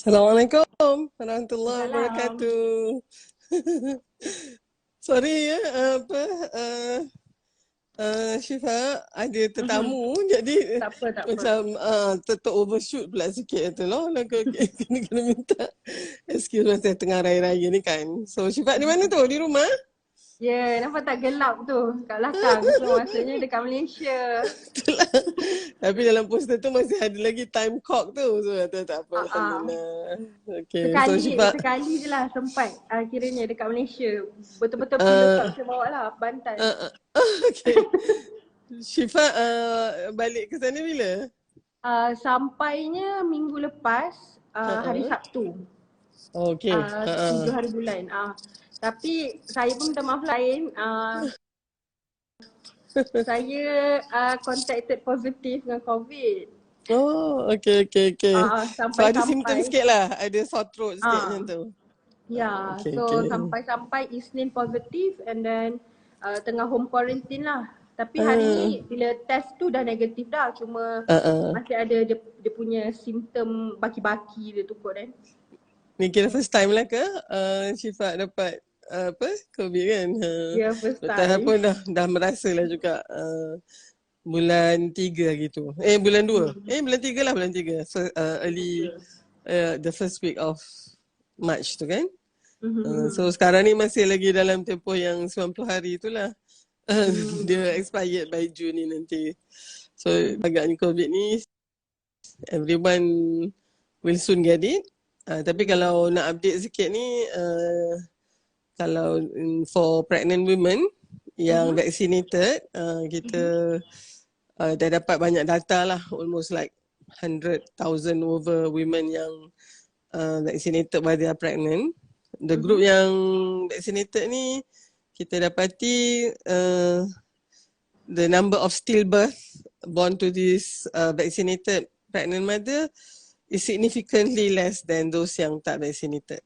Assalamualaikum warahmatullahi Salam. wabarakatuh. Sorry ya, Syifa ada Mhm. tetamu jadi Tak apa, tak apa. macam overshoot pula sikit tu loh. Kena minta excuse masa tengah raya-raya ni kan. So Syifa di mana tu? Di rumah? Ya, nampak tak gelap tu kat belakang. So maksudnya dekat Malaysia. Itulah. Tapi dalam poster tu masih ada lagi time clock tu. So tak apa, Ah, Alhamdulillah. Okay, so sekali Syifa sekali je lah sempat kiranya dekat Malaysia. Betul-betul pillow uh, talk saya bawa lah Bantal. okay. Syifa balik ke sana bila? Sampainya minggu lepas hari Uh-uh. Sabtu. Okay. 7 hari bulan. Tapi saya pun minta maaf lain. Saya contacted positif dengan COVID. Oh, okay. So ada simptom Sampai-sampai sikit lah. Ada sore throat sikit macam ah tu. ya, Okay. so sampai-sampai Isnin positif and then tengah home quarantine lah. Tapi hari Uh, ni bila test tu dah negatif dah, cuma uh. masih ada dia punya simptom baki-baki dia tu kot kan. Ni kira first time lah ke Syifa dapat COVID kan? Ya, first Doktor Han time. pun dah merasa lah juga bulan 3 gitu. Bulan 2. Bulan 3 lah, bulan 3. So early Tiga. the first week of March tu kan? So Mhm. sekarang ni masih lagi dalam tempoh yang 90 hari itulah. Dia expired by June ni nanti. So agaknya COVID ni everyone will soon get it. Tapi kalau nak update sikit ni, kalau for pregnant women yang vaccinated, kita dah dapat banyak data lah. Almost like 100,000 over women yang vaccinated while they are pregnant. The group yang vaccinated ni, kita dapati the number of stillbirth born to this vaccinated pregnant mother is significantly less than those yang tak vaccinated.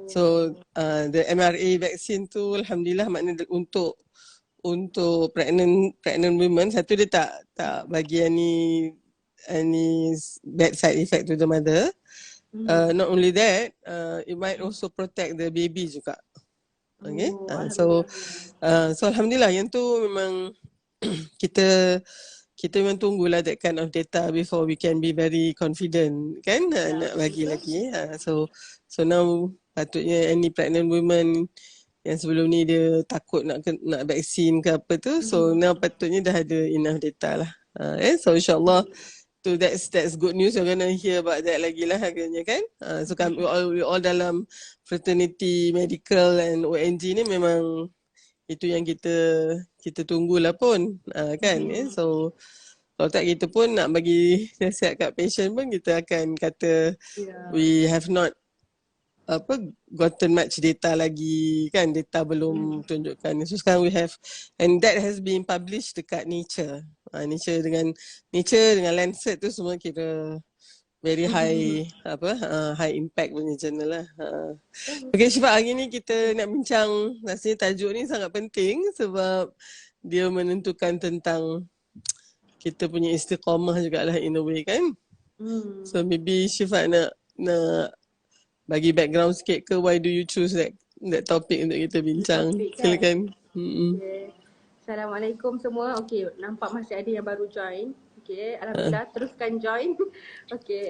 So the mRNA vaccine tu alhamdulillah maknanya untuk pregnant women, satu dia tak bagi any bad side effect to the mother. Not only that, it might also protect the baby juga. Okay, Oh, so alhamdulillah. alhamdulillah yang tu memang kita memang tunggulah that kind of data before we can be very confident kan, Ya, nak bagi betul. lagi. So now patutnya any pregnant women yang sebelum ni dia takut nak vaksin ke apa tu, so now patutnya dah ada enough data lah. So insyaAllah tu that's good news. You're gonna hear about that lagi lah agaknya kan. So we all dalam fraternity medical and ONG ni memang itu yang kita tunggulah pun kan. So kalau tak kita pun nak bagi nasihat kat patient pun kita akan kata Ya. we have not gotten much data lagi kan, data belum tunjukkan. So sekarang we have, and that has been published dekat Nature. Nature dengan Lancet tu semua kira very high high impact punya journal lah. Okay Syifa, hari ni kita nak bincang, rasanya tajuk ni sangat penting sebab dia menentukan tentang kita punya istiqamah jugalah in a way kan. So maybe Syifa nak bagi background sikit ke, why do you choose that topic untuk kita bincang? Topik kan. Silakan. Okay. Assalamualaikum semua. Okay, nampak masih ada yang baru join. Okay, alhamdulillah teruskan join. Okay,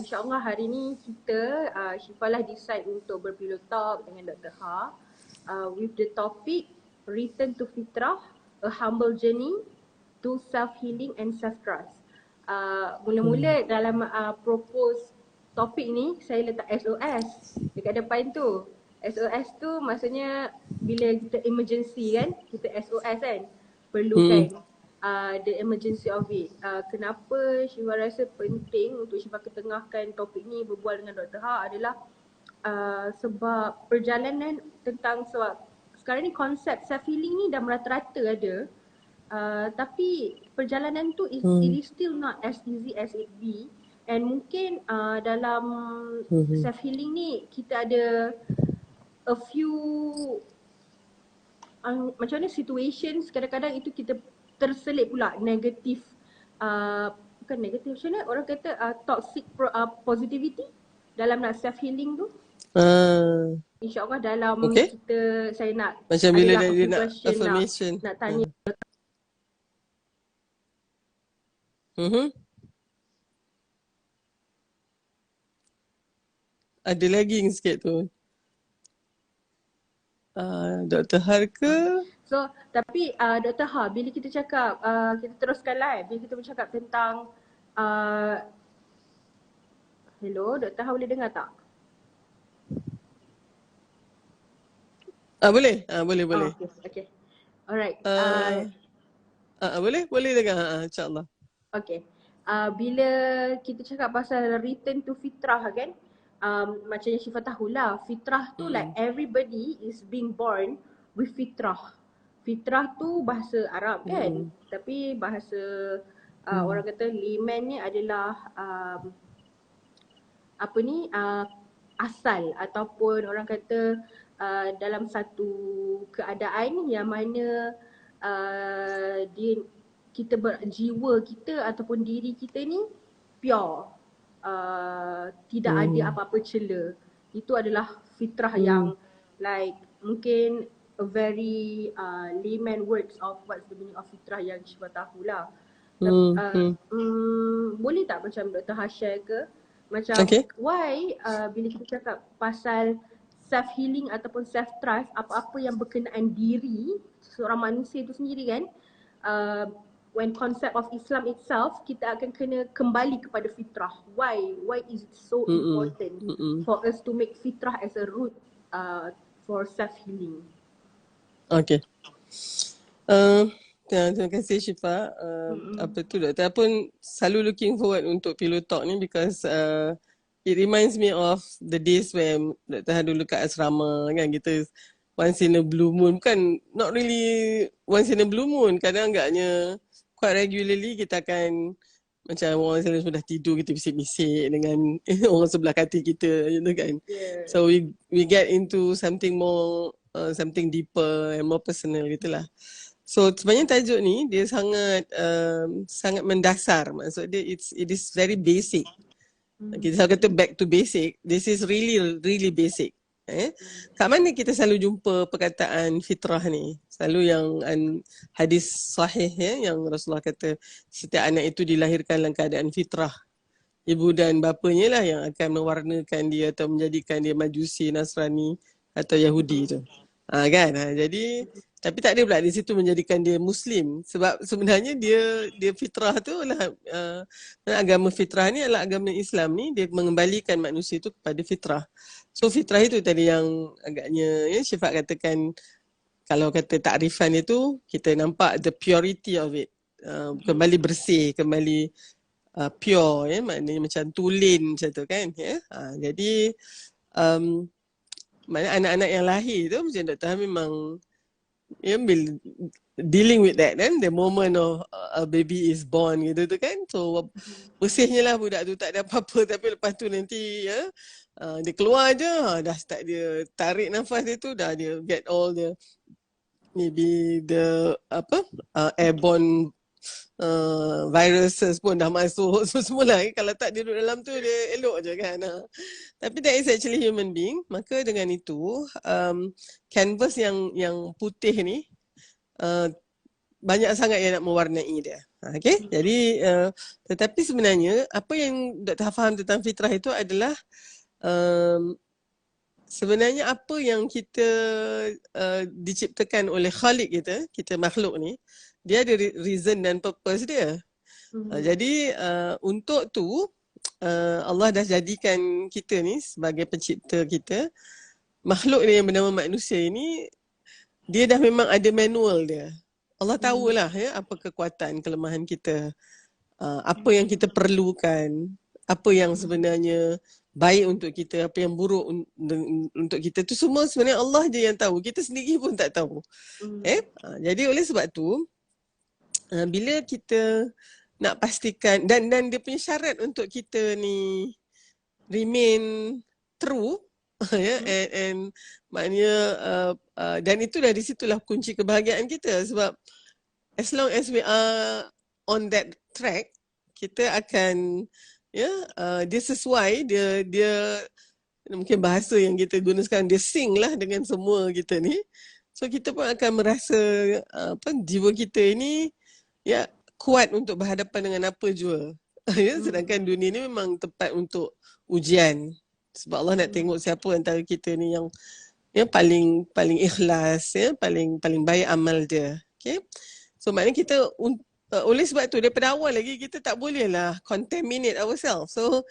insyaAllah hari ni kita Syifa lah decide untuk berpillow talk dengan Dr. Ha with the topic Return to Fitrah, a humble journey to self-healing and self-trust. Mula-mula dalam propose topik ni saya letak SOS dekat depan tu. SOS tu maksudnya bila kita emergency kan, kita SOS kan, perlukan the emergency of it. Kenapa Syifa rasa penting untuk Syifa ketengahkan topik ni berbual dengan Dr. Ha adalah sebab perjalanan tentang sebab sekarang ni konsep self healing ni dah merata-rata ada. Tapi perjalanan tu it is still not as easy as it be. And mungkin dalam self healing ni kita ada a few macam mana situations, kadang-kadang itu kita terselit pula negatif bukan negatif, macam mana orang kata toxic positivity dalam nak self healing tu. InsyaAllah dalam saya nak macam bila adalah dia nak question affirmation, nak tanya. Ada lagging sikit tu. Dr. Har ke? So, tapi Dr. Ha, bila kita cakap, kita teruskan live, bila kita bercakap tentang hello, Dr. Ha boleh dengar tak? Boleh? Boleh. Okay. Alright. Boleh dengar, insyaAllah. Okay. Bila kita cakap pasal return to fitrah kan, macam yang Syifa tahulah, fitrah tu like everybody is being born with fitrah. Fitrah tu bahasa Arab kan, tapi bahasa orang kata layman ni adalah asal, ataupun orang kata dalam satu keadaan yang mana jiwa kita ataupun diri kita ni pure, tidak ada apa-apa cela. Itu adalah fitrah yang like mungkin a very layman words of what's the meaning of fitrah yang Syifa tahulah. Boleh tak macam Dr. Ha share ke macam why bila kita cakap pasal self healing ataupun self trust, apa-apa yang berkenaan diri seorang manusia itu sendiri kan, when concept of Islam itself, kita akan kena kembali kepada fitrah. Why is it so important for us to make fitrah as a root for self healing? Okay. Terima kasih Syifa. Apa tu Doktor pun selalu looking forward untuk Pillow Talk ni because it reminds me of the days when Dr. Ha dulu kat asrama kan, kita once in a blue moon, bukan not really once in a blue moon, kadang agaknya quite regularly kita akan macam orang selalu sudah tidur, kita bisik-bisik dengan orang sebelah katil kita gitu kan. So we get into something more something deeper and more personal gitulah. So sebenarnya tajuk ni dia sangat mendasar. Maksud dia it is very basic. Kita selalu kata back to basic. This is really basic. Kat mana kita selalu jumpa perkataan fitrah ni? Selalu yang hadis sahih yang Rasulullah kata setiap anak itu dilahirkan dalam keadaan fitrah. Ibu dan bapanya lah yang akan mewarnakan dia atau menjadikan dia Majusi, Nasrani atau Yahudi tu. Kan? Jadi tapi tak ada pula di situ menjadikan dia Muslim, sebab sebenarnya dia fitrah tu adalah agama fitrah ni adalah agama Islam ni, dia mengembalikan manusia tu kepada fitrah. So fitrah itu tadi yang agaknya Syifa katakan, kalau kata takrifan itu kita nampak the purity of it, kembali bersih, kembali pure maknanya macam tulen macam tu kan jadi maknanya anak-anak yang lahir tu macam Dr. Ha memang dealing with that kan, the moment of a baby is born gitu tu kan. So bersihnya lah budak tu, tak ada apa-apa, tapi lepas tu nanti dia keluar je dah start dia tarik nafas dia tu, dah dia get all the maybe the airborne viruses pun dah masuk. So semula kalau tak dia duduk dalam tu dia elok je kan. Tapi that is actually human being. Maka dengan itu canvas yang putih ni banyak sangat yang nak mewarnai dia. Okay? Jadi tetapi sebenarnya apa yang Dr. faham tentang fitrah itu adalah sebenarnya apa yang kita diciptakan oleh Khalik kita makhluk ni, dia ada reason dan purpose dia. Jadi untuk tu Allah dah jadikan kita ni sebagai pencipta kita, makhluk ni yang bernama manusia ini, dia dah memang ada manual dia. Allah tahulah apa kekuatan, kelemahan kita, apa yang kita perlukan, apa yang sebenarnya baik untuk kita, apa yang buruk untuk kita, tu semua sebenarnya Allah je yang tahu. Kita sendiri pun tak tahu. Jadi oleh sebab tu bila kita nak pastikan dan dia punya syarat untuk kita ni remain true and maknanya dan itu dari situlah kunci kebahagiaan kita, sebab as long as we are on that track, kita akan Ya, dia sesuai, dia mungkin bahasa yang kita guna sekarang, dia sync lah dengan semua kita ni. So kita pun akan merasa jiwa kita ini ya kuat untuk berhadapan dengan apa jua. Ya, sedangkan dunia ni memang tempat untuk ujian. Sebab Allah nak tengok siapa antara kita ni yang paling ikhlas, ya, paling baik amal dia. Okay. So maknanya kita oleh sebab tu daripada awal lagi kita tak boleh lah contaminate ourselves. So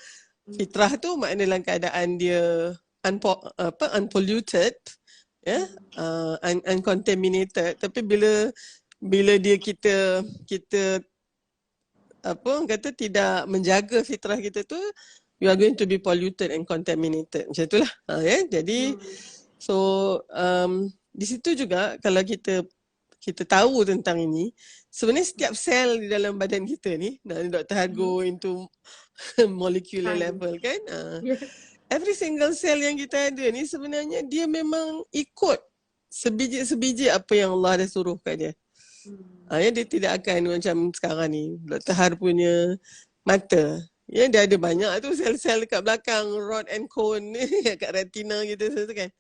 fitrah tu makna dalam keadaan dia unpolluted, ya, uncontaminated. Tapi bila dia kita kata tidak menjaga fitrah kita tu, you are going to be polluted and contaminated. Macam itulah. Ya. Jadi so di situ juga kalau kita tahu tentang ini, sebenarnya setiap sel di dalam badan kita ni, Dr. Har go into molecular level kan, every single cell yang kita ada ni sebenarnya dia memang ikut sebiji-sebiji apa yang Allah dah suruh kat dia. Ya, dia tidak akan macam sekarang ni Dr. Har punya mata, ya, dia ada banyak tu sel-sel dekat belakang, rod and cone ni kat retina kita tu kan.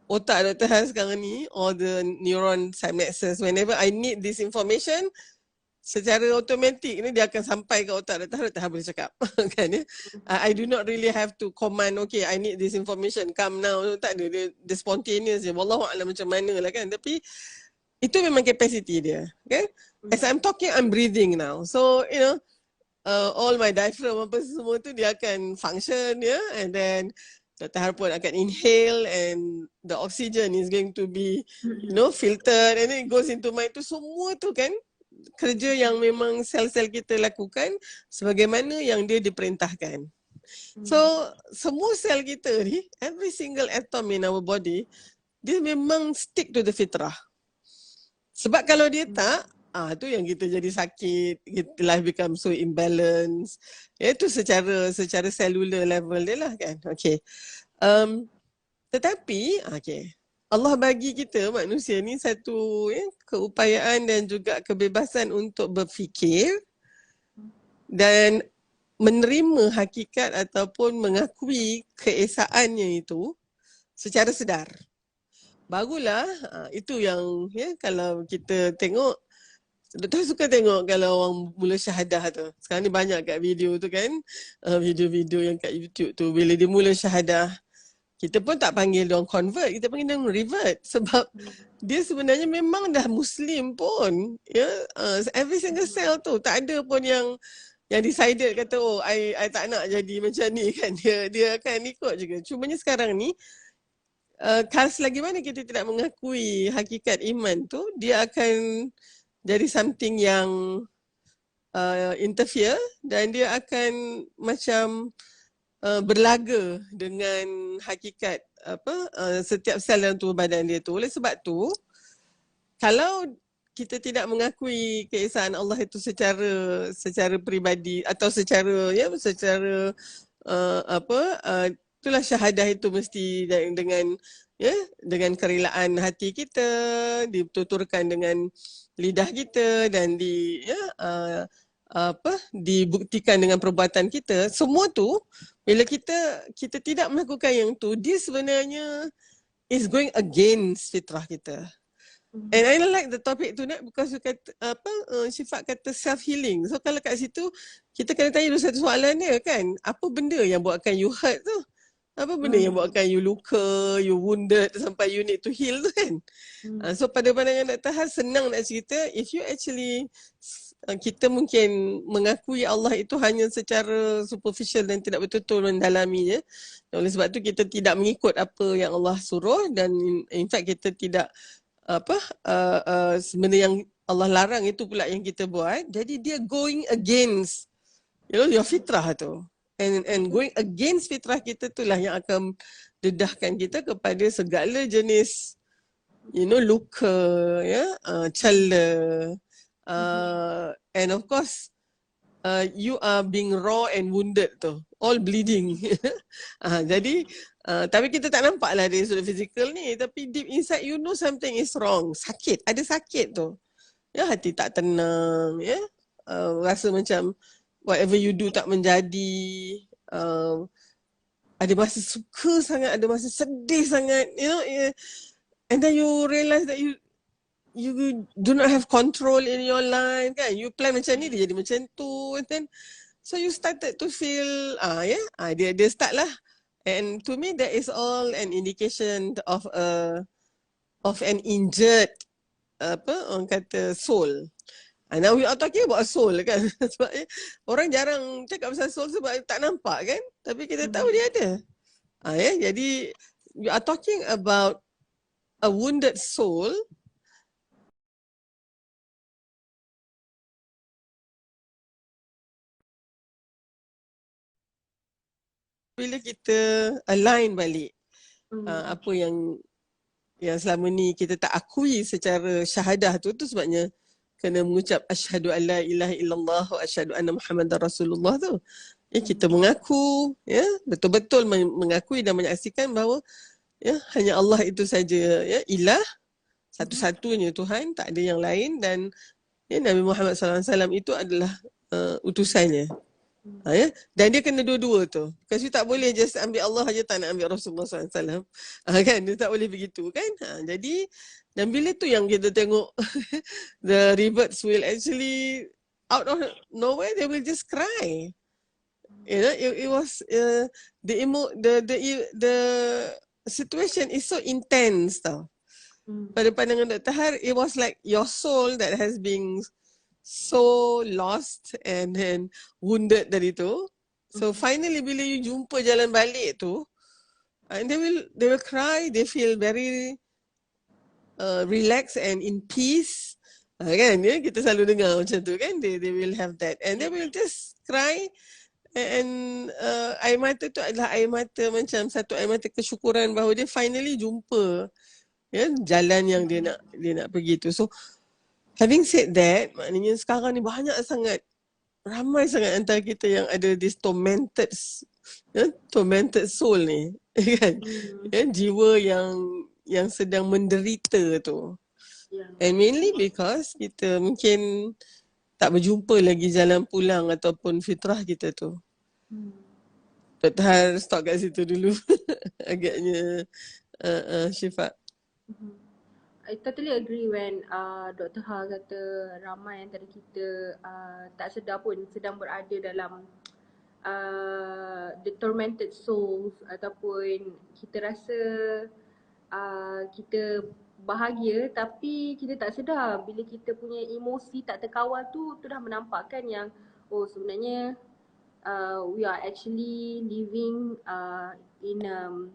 Otak Dr. Har sekarang ni, all the neuron synapses, whenever I need this information, secara automatik ni dia akan sampai ke otak Dr. Har boleh cakap. Kan ya? I do not really have to command, okay, I need this information, come now. Tak ada, dia spontaneous je. Wallahualam macam mana lah kan. Tapi itu memang capacity dia. Kan? As I'm talking, I'm breathing now. So, you know, all my diaphragm apa semua tu dia akan function, ya. And then Dr. Har pun akan inhale and the oxygen is going to be, you know, filtered and then it goes into my tu. Semua tu kan kerja yang memang sel-sel kita lakukan sebagaimana yang dia diperintahkan. So, semua sel kita ni, every single atom in our body, dia memang stick to the fitrah. Sebab kalau dia tak, tu yang kita jadi sakit, life become so imbalance. Itu secara cellular level dia lah kan. Okay. Tetapi, okay, Allah bagi kita manusia ni satu keupayaan dan juga kebebasan untuk berfikir dan menerima hakikat ataupun mengakui keesaannya itu secara sedar. Barulah itu yang kalau kita tengok, Dr. suka tengok kalau orang mula syahadah tu. Sekarang ni banyak kat video tu kan, video-video yang kat YouTube tu, bila dia mula syahadah, kita pun tak panggil dia orang convert, kita panggil dia orang revert. Sebab dia sebenarnya memang dah Muslim pun. Ya, every single cell tu, tak ada pun yang decided kata, oh I tak nak jadi macam ni kan. Dia akan ikut juga. Cumanya sekarang ni, kalau selagi mana kita tidak mengakui hakikat iman tu, dia akan jadi something yang interfere dan dia akan macam berlaga dengan hakikat setiap sel dalam tubuh badan dia tu. Oleh sebab tu, kalau kita tidak mengakui keesaan Allah itu secara peribadi atau secara itulah syahadah itu mesti dengan kerelaan hati kita, dituturkan dengan lidah kita dan dibuktikan dengan perbuatan kita. Semua tu bila kita tidak melakukan yang tu, dia sebenarnya is going against fitrah kita. And I like the topic tonight because you kata Syifa kata self healing. So kalau kat situ kita kena tanya dulu satu soalan dia kan, apa benda yang buatkan you hurt tu? Apa benda yang buatkan you luka, you wounded sampai you need to heal tu kan? So pada pandangan Dr. Har, senang nak cerita, if you actually, kita mungkin mengakui Allah itu hanya secara superficial dan tidak betul-betul mendalaminya. Oleh sebab tu kita tidak mengikut apa yang Allah suruh dan in fact kita tidak sebenarnya yang Allah larang itu pula yang kita buat. Jadi dia going against your fitrah tu. And going against fitrah kita itulah yang akan dedahkan kita kepada segala jenis luka, cela, and of course you are being raw and wounded tu, all bleeding. Jadi tapi kita tak nampak lah dari sudut fizikal ni, tapi deep inside you know something is wrong. Sakit, ada sakit tu. Hati tak tenang, rasa macam whatever you do tak menjadi. Ada masa suka sangat, ada masa sedih sangat, you know, and then you realize that you do not have control in your life kan. You plan macam ni, dia jadi macam tu, and then so you started to feel dia start lah. And to me that is all an indication of an injured orang kata soul. Now we are talking about soul kan. Sebab orang jarang cakap pasal soul sebab tak nampak kan. Tapi kita tahu dia ada. Jadi we are talking about a wounded soul. Bila kita align balik apa yang selama ni kita tak akui secara syahadah tu sebabnya kena mengucap asyhadu an la ilaha illallah wa asyhadu anna muhammadar rasulullah tu. Kita mengaku, betul-betul mengakui dan menyaksikan bahawa hanya Allah itu saja ilah, satu-satunya Tuhan, tak ada yang lain, dan Nabi Muhammad SAW itu adalah utusannya. Dan dia kena dua-dua tu. Because you tak boleh just ambil Allah aja, tak nak ambil Rasulullah SAW. Kan? Dia tak boleh begitu kan. Jadi, dan bila tu yang kita tengok the reverts will actually out of nowhere, they will just cry. You know, it was the situation is so intense tau. Pada pandangan Dr. Har, it was like your soul that has been so lost and then wounded dari tu. So finally bila you jumpa jalan balik tu, and they will cry, they feel very relaxed and in peace. Kan kita selalu dengar macam tu kan, they will have that and they will just cry. And air mata tu adalah air mata macam satu air mata kesyukuran bahawa dia finally jumpa jalan yang dia nak pergi tu. So having said that, maknanya sekarang ni ramai sangat antara kita yang ada this tormented soul ni, kan? Jiwa yang sedang menderita tu. And mainly because kita mungkin tak berjumpa lagi jalan pulang ataupun fitrah kita tu. Dr. Har stop kat situ dulu. Agaknya Syifa. I totally agree when Dr. Ha kata ramai antara kita tak sedar pun sedang berada dalam the tormented souls, ataupun kita rasa kita bahagia tapi kita tak sedar bila kita punya emosi tak terkawal tu dah menampakkan yang sebenarnya we are actually living in a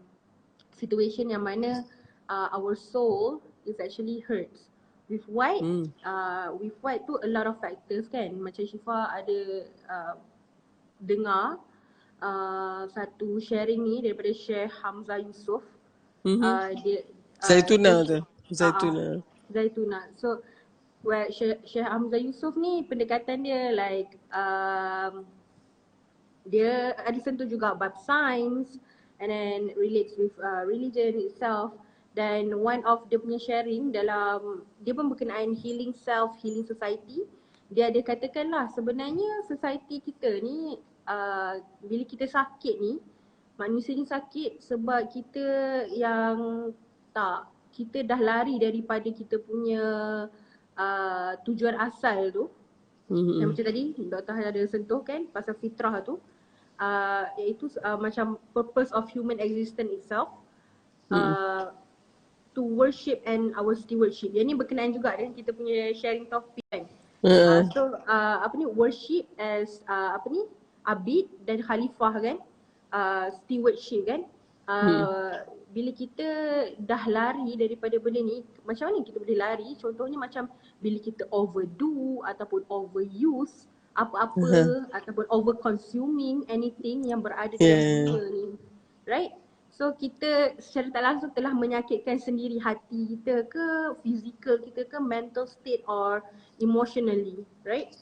situation yang mana our soul is actually hurts. With white tu a lot of factors kan. Macam Syifa ada dengar satu sharing ni daripada Syekh Hamzah Yusof. Zaituna. So Syekh Hamzah Yusof ni pendekatan dia like dia ada sentuh juga bab science and then relates with religion itself. Dan one of dia punya sharing dalam, dia pun berkenaan healing self, healing society. Dia ada katakan lah sebenarnya society kita ni bila kita sakit ni, manusia ni sakit sebab kita kita dah lari daripada kita punya tujuan asal tu. Yang macam tadi Dr. Han ada sentuh kan pasal fitrah tu, iaitu macam purpose of human existence itself, to worship and our stewardship. Yang ni berkenaan juga dengan kita punya sharing topik kan. So worship as abid dan khalifah kan, stewardship kan. Bila kita dah lari daripada benda ni, macam mana kita boleh lari? Contohnya macam bila kita overdo ataupun overuse apa-apa ataupun over consuming anything yang berada dalam dunia ni, right? So kita secara tak langsung telah menyakitkan sendiri hati kita ke, physical kita ke, mental state or emotionally, right?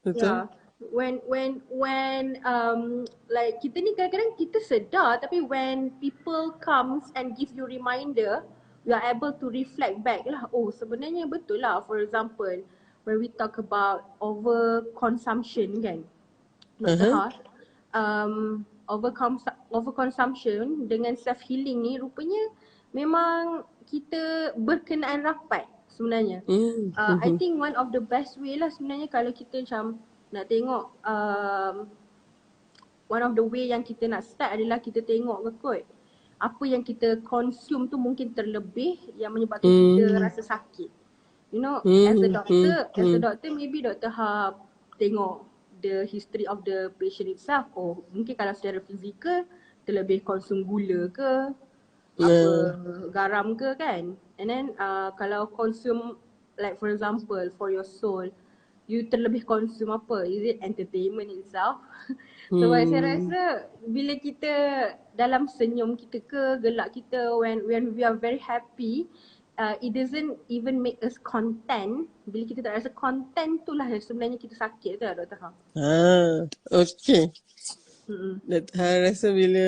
Betul. When like kita ni kadang-kadang kita sedar, tapi when people comes and give you reminder, you are able to reflect back lah. Sebenarnya betul lah. For example, when we talk about over consumption kan, Dr. Ha, overconsumption dengan self-healing ni rupanya memang kita berkenaan rapat sebenarnya. I think one of the best way lah sebenarnya kalau kita macam nak tengok one of the way yang kita nak start adalah kita tengok ke kot apa yang kita consume tu mungkin terlebih yang menyebabkan kita rasa sakit. You know, as a doctor maybe Dr. Ha tengok the history of the patient itself. Oh, mungkin kalau secara fizikal terlebih konsum gula ke, apa garam ke kan. And then kalau konsum like for example for your soul, you terlebih konsum apa? Is it entertainment itself? Sebab saya rasa bila kita dalam senyum kita ke gelak kita when we are very happy, it doesn't even make us content. Bila kita tak rasa content tu lah sebenarnya kita sakit tu lah Dr. Ha. Okay. Dr. Ha rasa bila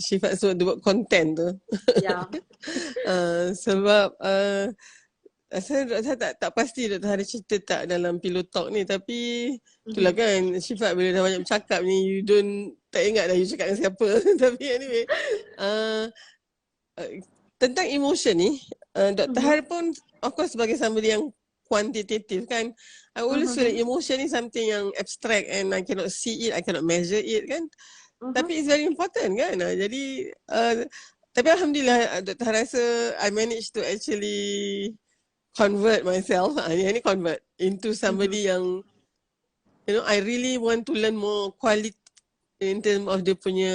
Syifa sebab dia buat content tu. Ya. Sebab saya tak pasti Dr. Ha ada cerita tak dalam Pillow Talk ni, tapi itulah kan Syifa bila dah banyak bercakap ni you tak ingat dah you cakap dengan siapa. Tapi anyway tentang emotion ni Dr. Har pun of course sebagai somebody yang kuantitatif kan, I always feel emotion ni something yang abstract and I cannot see it, I cannot measure it kan. Tapi it's very important kan. Jadi tapi Alhamdulillah Dr. Har rasa I managed to actually convert myself, ini convert into somebody yang you know I really want to learn more quality in terms of dia punya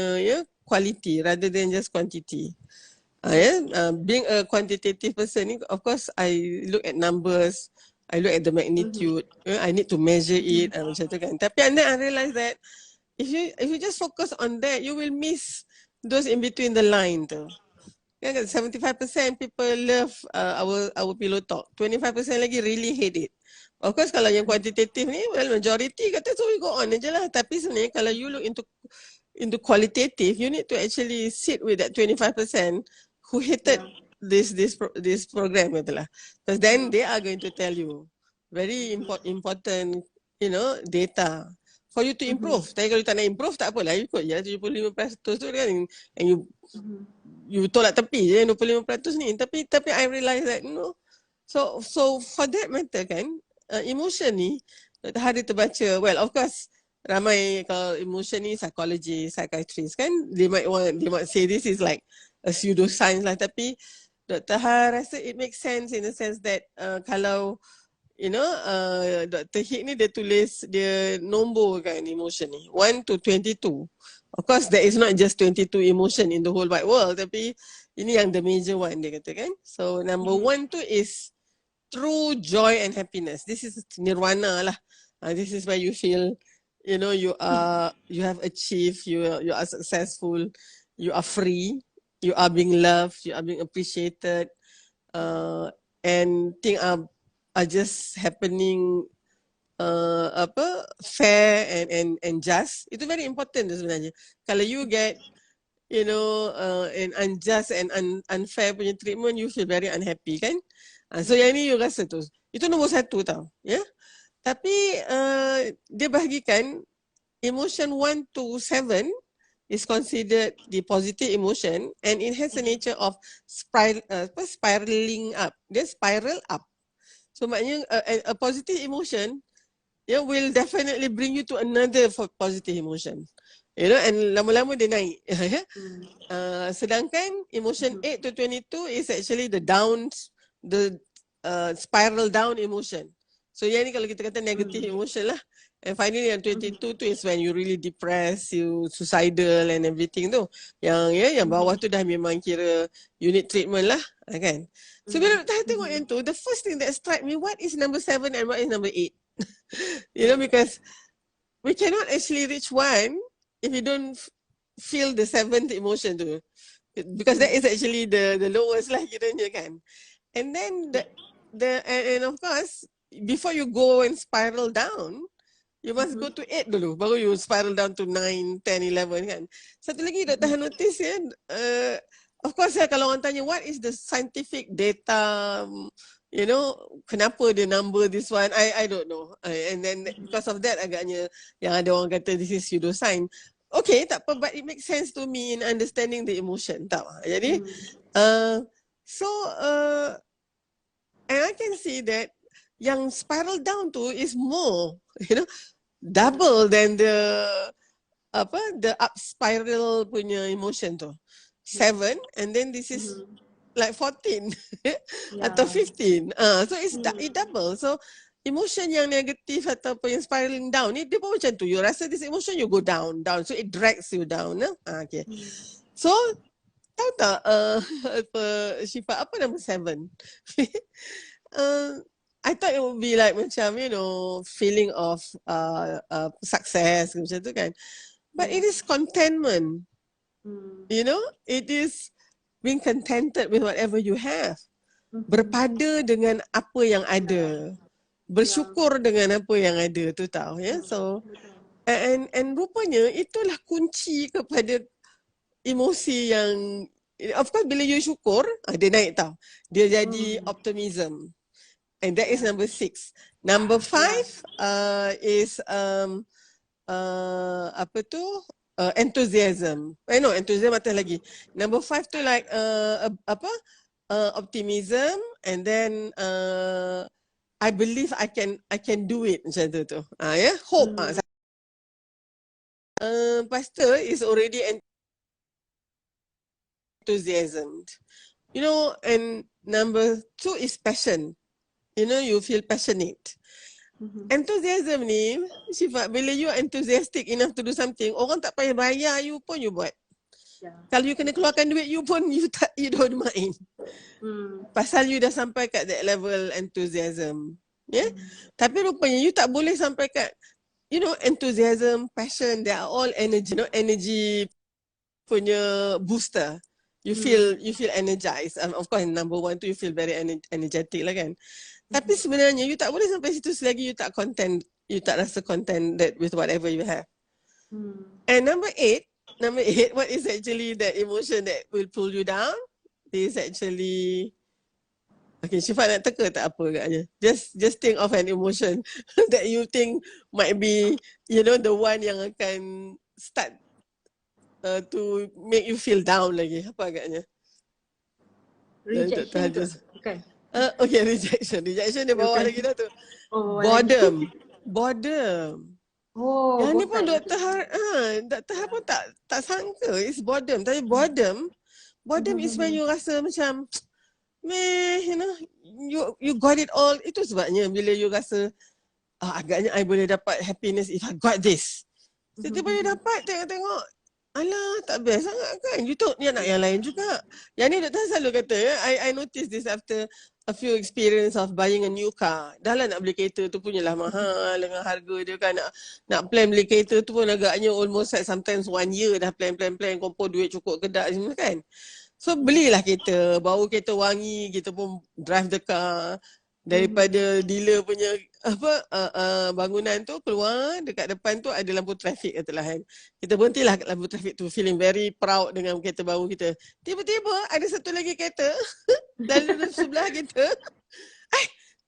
quality rather than just quantity. Being a quantitative person, of course I look at numbers, I look at the magnitude, I need to measure it macam tu kan. Tapi then I realize that if you just focus on that, you will miss those in between the line tu. 75% people love our Pillow Talk. 25% lagi really hate it. Of course kalau yang quantitative ni, well majority kata so we go on je lah. Tapi sebenarnya kalau you look into qualitative, you need to actually sit with that 25% who hated this program gitu lah. Because then they are going to tell you very important data for you to improve. Tapi kalau you tak nak improve tak apalah, you ikut je 75% tu kan, and you tolak tepi je 25% ni. Tapi I realize that so for that matter kan, emotion ni hari terbaca, well of course ramai kalau emotion ni psychology, psychiatrist kan, they might say this is like a pseudoscience lah, tapi Dr. Ha rasa it makes sense in the sense that kalau Dr. Hik ni dia tulis, dia nombor kan emotion ni 1 to 22. Of course there is not just 22 emotion in the whole wide world, tapi ini yang the major one dia kata kan. So number 1 tu is true joy and happiness. This is nirvana lah. This is where you feel you have achieved, you are successful, you are free, you are being loved, you are being appreciated, and things are just happening fair and just. Itu very important sebenarnya. Kalau you get an unjust and unfair punya treatment, you feel very unhappy kan. So yang ni you rasa tu, itu nombor 1 tau, ya. Tapi dia bahagikan emotion 1 to 7 is considered the positive emotion, and it has a nature of spiraling up. Dia spiral up. So maknanya a positive emotion will definitely bring you to another positive emotion. And lama-lama dia naik. Sedangkan emotion 8 to 22 is actually the spiral down emotion. So yang ni kalau kita kata negative emotion lah. And finally yang 22 tu is when you really depressed, you suicidal and everything tu. Yang bawah tu dah memang kira you need treatment lah kan. So bila Dr. tengok yang tu, the first thing that strike me, what is number 7 and what is number 8? Because we cannot actually reach 1 if you don't feel the 7th emotion tu. Because that is actually the lowest lah kiranya kan. And then and of course before you go and spiral down, you must go to 8 dulu, baru you spiral down to 9, 10, 11 kan. Satu lagi Dr. notice kan, of course kalau orang tanya what is the scientific data you know, kenapa dia number this one, I don't know. And then because of that agaknya yang ada orang kata this is pseudoscience. Okay, tak apa, but it makes sense to me in understanding the emotion, tak? Jadi, so, and I can see that yang spiral down tu is more, you know, double than the up spiral punya emotion tu. 7, and then this is like 14 atau 15. So it double. So emotion yang negatif ataupun yang spiraling down ni dia pun macam tu. You rasa this emotion, you go down. So it drags you down. Okay. So tahu tak Syifa, apa number 7? I thought it would be like macam, you know, feeling of success macam tu kan. But it is contentment. You know, it is being contented with whatever you have. Berpada dengan apa yang ada. Bersyukur dengan apa yang ada tu tahu ya. So and rupanya itulah kunci kepada emosi yang, of course bila you syukur, dia naik tau. Dia jadi optimism. And that is number 6. Number 5 is apa tu? Enthusiasm. No, enthusiasm atas lagi. Number 5 tu like optimism, and then I believe I can do it macam tu. Yeah, hope. Pastor is already enthusiasm. You know, and number 2 is passion. You know, you feel passionate. Enthusiasm ni, Syifa, bila you enthusiastic enough to do something, orang tak payah bayar you pun you buat. Kalau you kena keluarkan duit you pun you don't mind. Pasal you dah sampai kat that level enthusiasm. Yeah? Tapi rupanya you tak boleh sampai kat, you know, enthusiasm, passion, they are all energy, you know, energy punya booster. You feel energized. Of course number 1 tu you feel very energetic lah kan. Tapi sebenarnya you tak boleh sampai situ selagi you tak content, you tak rasa contented with whatever you have. And number 8, what is actually that emotion that will pull you down? Is actually, okay, Syifa nak teka tak apa agaknya. Just think of an emotion that you think might be, you know, the one yang akan start to make you feel down lagi. Apa agaknya? Rejection tu, bukan? Okay, rejection dia bawa lagi dah tu. Boredom. Yang ni pun Dr. Har pun tak sangka it's boredom. Tapi boredom is when you rasa macam meh, you know, you got it all. Itu sebabnya bila you rasa agaknya I boleh dapat happiness if I got this. Tiba-tiba you dapat, tengok alah, tak best sangat kan. You tahu dia nak yang lain juga. Yang ni Dr. selalu kata, I noticed this after a few experience of buying a new car. Dah lah nak beli kereta tu punyalah mahal dengan harga dia kan. Nak plan beli kereta tu pun agaknya almost like sometimes 1 year dah plan. Kumpul duit cukup ke tak semua kan. So belilah kereta, bawa kereta wangi, kita pun drive the car. Daripada dealer punya bangunan tu keluar, dekat depan tu ada lampu trafik katalah kan. Kita berhentilah kat lampu trafik tu, feeling very proud dengan kereta baru kita. Tiba-tiba ada satu lagi kereta lalu sebelah kita.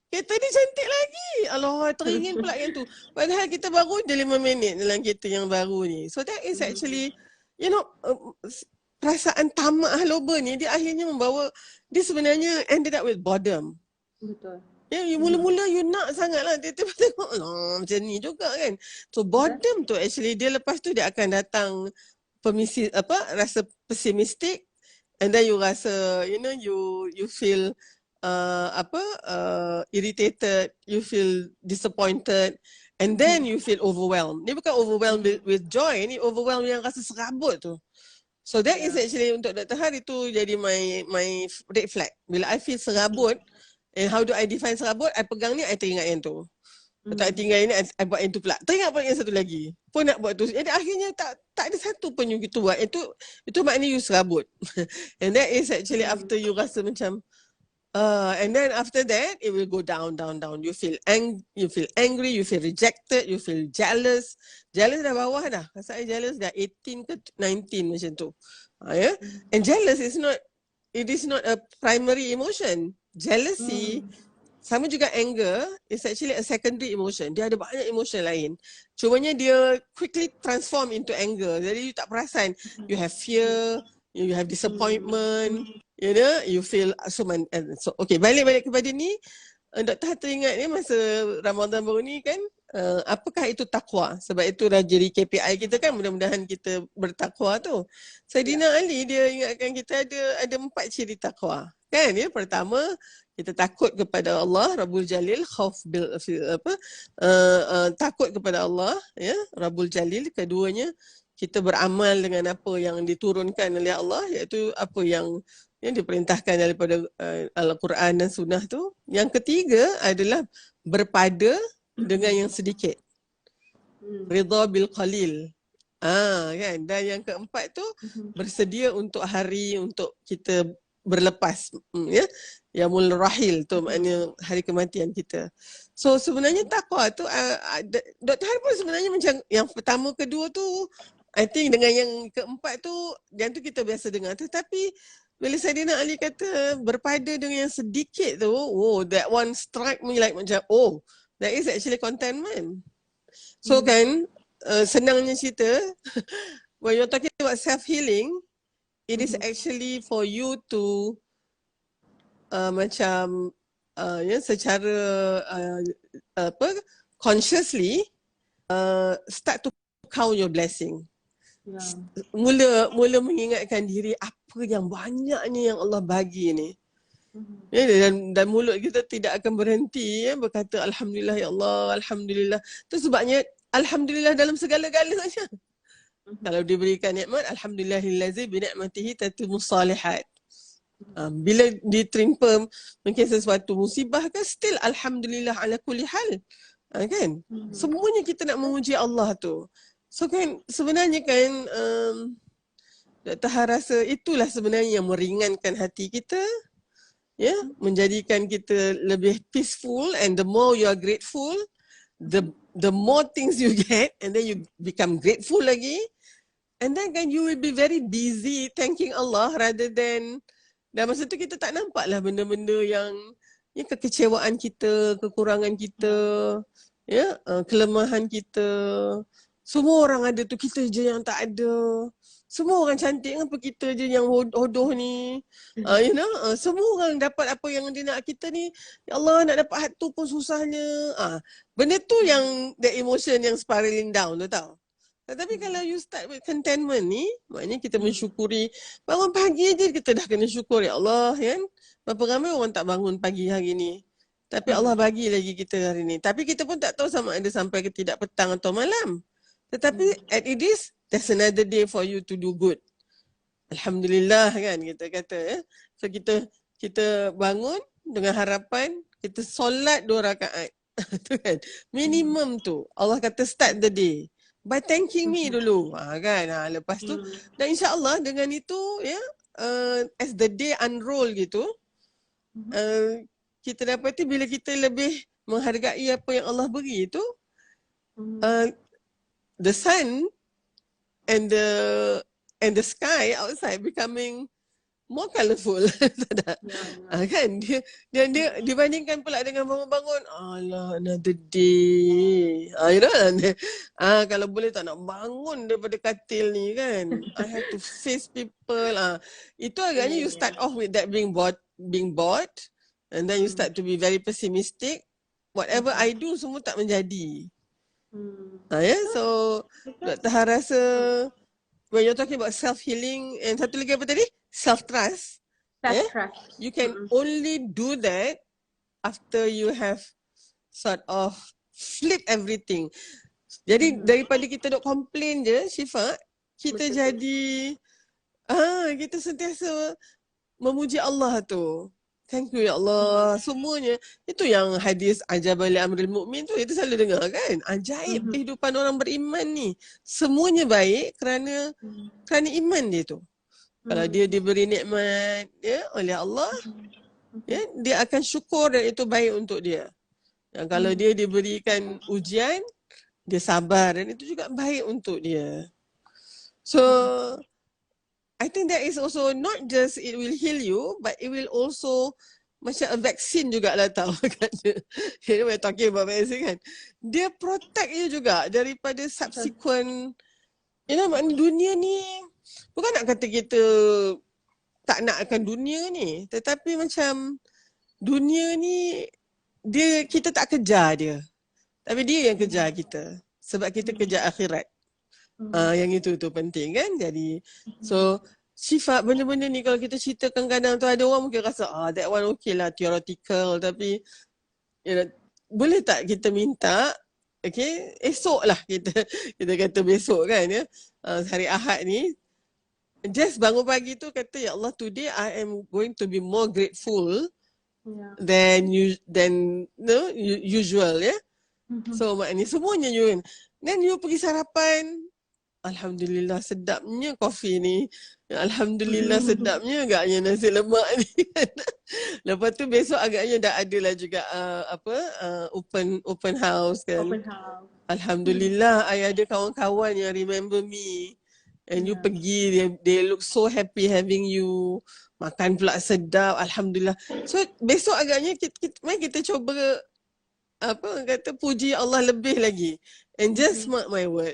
Kereta ni cantik lagi. Allah, teringin pula yang tu. Padahal kita baru je 5 minit dalam kereta yang baru ni. So that is actually, you know, perasaan tamak loba ni dia akhirnya membawa, dia sebenarnya ended up with boredom. Betul. Ya, mula-mula you nak sangat lah. Dia tiba tengok, macam ni juga kan. So boredom tu actually dia lepas tu dia akan datang rasa pesimistik, and then you rasa, you know, you feel irritated, you feel disappointed, and then you feel overwhelmed. Ni bukan overwhelmed with joy, ni overwhelmed yang rasa serabut tu. So that is actually untuk Dr. Har itu jadi my red flag. Bila I feel serabut, and how do I define serabut? I pegang ni, I teringat yang tu. Atau I tinggal ini, I buat yang tu pula. Teringat pula yang satu lagi. Pun nak buat tu. Jadi akhirnya tak ada satu pun you gitu buat. Itu maknanya you serabut. And that is actually after you rasa macam, and then after that, it will go down. You feel angry, you feel rejected, you feel jealous. Jealous dah bawah dah. Saya jealous dah 18 ke 19 macam tu. Yeah? And jealous is not a primary emotion. Jealousy sama juga anger is actually a secondary emotion. Dia ada banyak emotion lain. Cumanya dia quickly transform into anger. Jadi you tak perasan. You have fear, you have disappointment, you know, you feel so okay, balik kepada ni. Dr. Hatta ingat ni masa Ramadan baru ni kan, apakah itu takwa? Sebab itu dah jadi KPI kita kan, mudah-mudahan kita bertakwa tu. Saidina Ali dia ingatkan kita ada 4 ciri takwa. Kan ya, pertama kita takut kepada Allah Rabbul Jalil, takut kepada Allah ya Rabbul Jalil. Keduanya kita beramal dengan apa yang diturunkan oleh Allah, iaitu apa yang diperintahkan daripada Al-Quran dan Sunnah tu. Yang ketiga adalah berpada dengan yang sedikit. Ridha bil qalil. Kan. Dan yang keempat tu bersedia untuk hari untuk kita berlepas, ya. Yaumul rahil tu maknanya hari kematian kita. So sebenarnya takwa tu Dr. Har pun sebenarnya macam yang pertama kedua tu, I think dengan yang keempat tu, yang tu kita biasa dengar. Tetapi bila Saidina Ali kata berpada dengan yang sedikit tu, that one strike me like macam, that is actually contentment. So kan, senangnya cerita, when you're talking about self-healing, it is actually for you to secara consciously start to count your blessing. Mula mengingatkan diri apa yang banyaknya yang Allah bagi ni. Dan mulut kita tidak akan berhenti berkata alhamdulillah ya Allah, alhamdulillah. Tu sebabnya alhamdulillah dalam segala-galanya. Kalau diberikan nikmat, alhamdulillahillazi bi ni'matihi tatimmus salihat. Bila diterima mungkin sesuatu musibah kan, still alhamdulillah ala kulli hal. Kan? Semuanya kita nak memuji Allah tu. So kan sebenarnya kan Dr. Har rasa itulah sebenarnya yang meringankan hati kita, ya, menjadikan kita lebih peaceful, and the more you are grateful, the more things you get, and then you become grateful lagi, and then kan you will be very busy thanking Allah rather than, dan masa tu kita tak nampak lah benda-benda yang kekecewaan kita, kekurangan kita, ya, kelemahan kita. Semua orang ada tu, kita je yang tak ada. Semua orang cantik, kenapa kita je yang hodoh ni? You know, semua orang dapat apa yang dia nak, kita ni, ya Allah, nak dapat hat tu pun susahnya. Benda tu yang the emotion yang spiraling down tu tau. Tapi kalau you start with contentment ni, maknanya kita mensyukuri. Bangun pagi je kita dah kena syukur, ya Allah, kan? Berapa ramai orang tak bangun pagi hari ni. Tapi Allah bagi lagi kita hari ni. Tapi kita pun tak tahu sama ada sampai ke tidak petang atau malam. Tetapi at it is, there's another day for you to do good. Alhamdulillah kan kita kata. So kita bangun dengan harapan, kita solat 2 rakaat. Tu kan. Minimum tu. Allah kata start the day by thanking me dulu. Kan. Lepas tu, dan insya-Allah dengan itu ya, as the day unroll gitu, kita dapati bila kita lebih menghargai apa yang Allah beri itu, the sun and the sky outside becoming more colourful. Kan dia dibandingkan pula dengan bangun-bangun, alah another day. You know, kalau boleh tak nak bangun daripada katil ni kan. I have to face people. Itu agaknya you start off with that being bored, and then you start to be very pessimistic. Whatever I do semua tak menjadi. So Dr. Har rasa when you're talking about self-healing, and satu lagi apa tadi? Self-trust. Self-trust. You can only do that after you have sort of flip everything. Jadi daripada kita duk complain je, Syifa, kita jadi kita sentiasa memuji Allah tu. Thank you ya Allah. Semuanya. Itu yang hadis ajab li amril mu'min tu, itu selalu dengar kan. Ajaib kehidupan orang beriman ni. Semuanya baik kerana iman dia tu. Kalau dia diberi nikmat ya oleh Allah, ya, dia akan syukur dan itu baik untuk dia. Dan kalau dia diberikan ujian, dia sabar dan itu juga baik untuk dia. So I think that is also not just it will heal you, but it will also macam a vaccine jugalah tau katnya. You know, we're talking about vaccine kan. Dia protect you juga daripada subsequent, you know, maknanya dunia ni bukan nak kata kita tak nakkan dunia ni, tetapi macam dunia ni dia, kita tak kejar dia, tapi dia yang kejar kita sebab kita kejar akhirat. Yang itu penting kan. Jadi so Syifa, benda-benda ni kalau kita ceritakan kadang tu ada orang mungkin rasa that one okay lah, theoretical, tapi you know, boleh tak kita minta okay, esok lah kita kata besok kan ya, hari Ahad ni just bangun pagi tu kata, ya Allah, today I am going to be more grateful than usual ya. So maknanya semuanya you kan. Then you pergi sarapan, Alhamdulillah sedapnya kopi ni. Alhamdulillah sedapnya agaknya nasi lemak ni. Lepas tu besok agaknya dah ada lah juga open house kan. Open house. Alhamdulillah I ada kawan-kawan yang remember me. And you pergi, they look so happy having you. Makan pula sedap, Alhamdulillah. So besok agaknya mari kita cuba kata puji Allah lebih lagi. And just mark my word,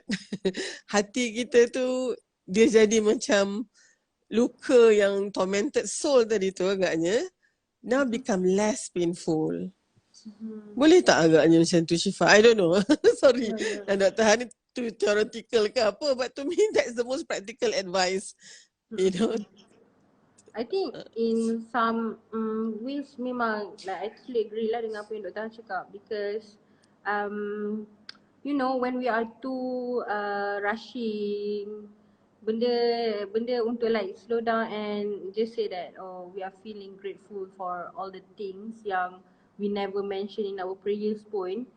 hati kita tu dia jadi macam luka yang tormented soul tadi tu agaknya now become less painful. Boleh tak agaknya macam tu, Syifa? I don't know. Sorry. Dr. Hani tu theoretical ke apa, but to me that's the most practical advice. You know. I think in some ways memang like I totally agree lah dengan apa yang Dr. Han cakap, because you know, when we are too rushing, benda untuk like slow down and just say that we are feeling grateful for all the things yang we never mention in our previous point.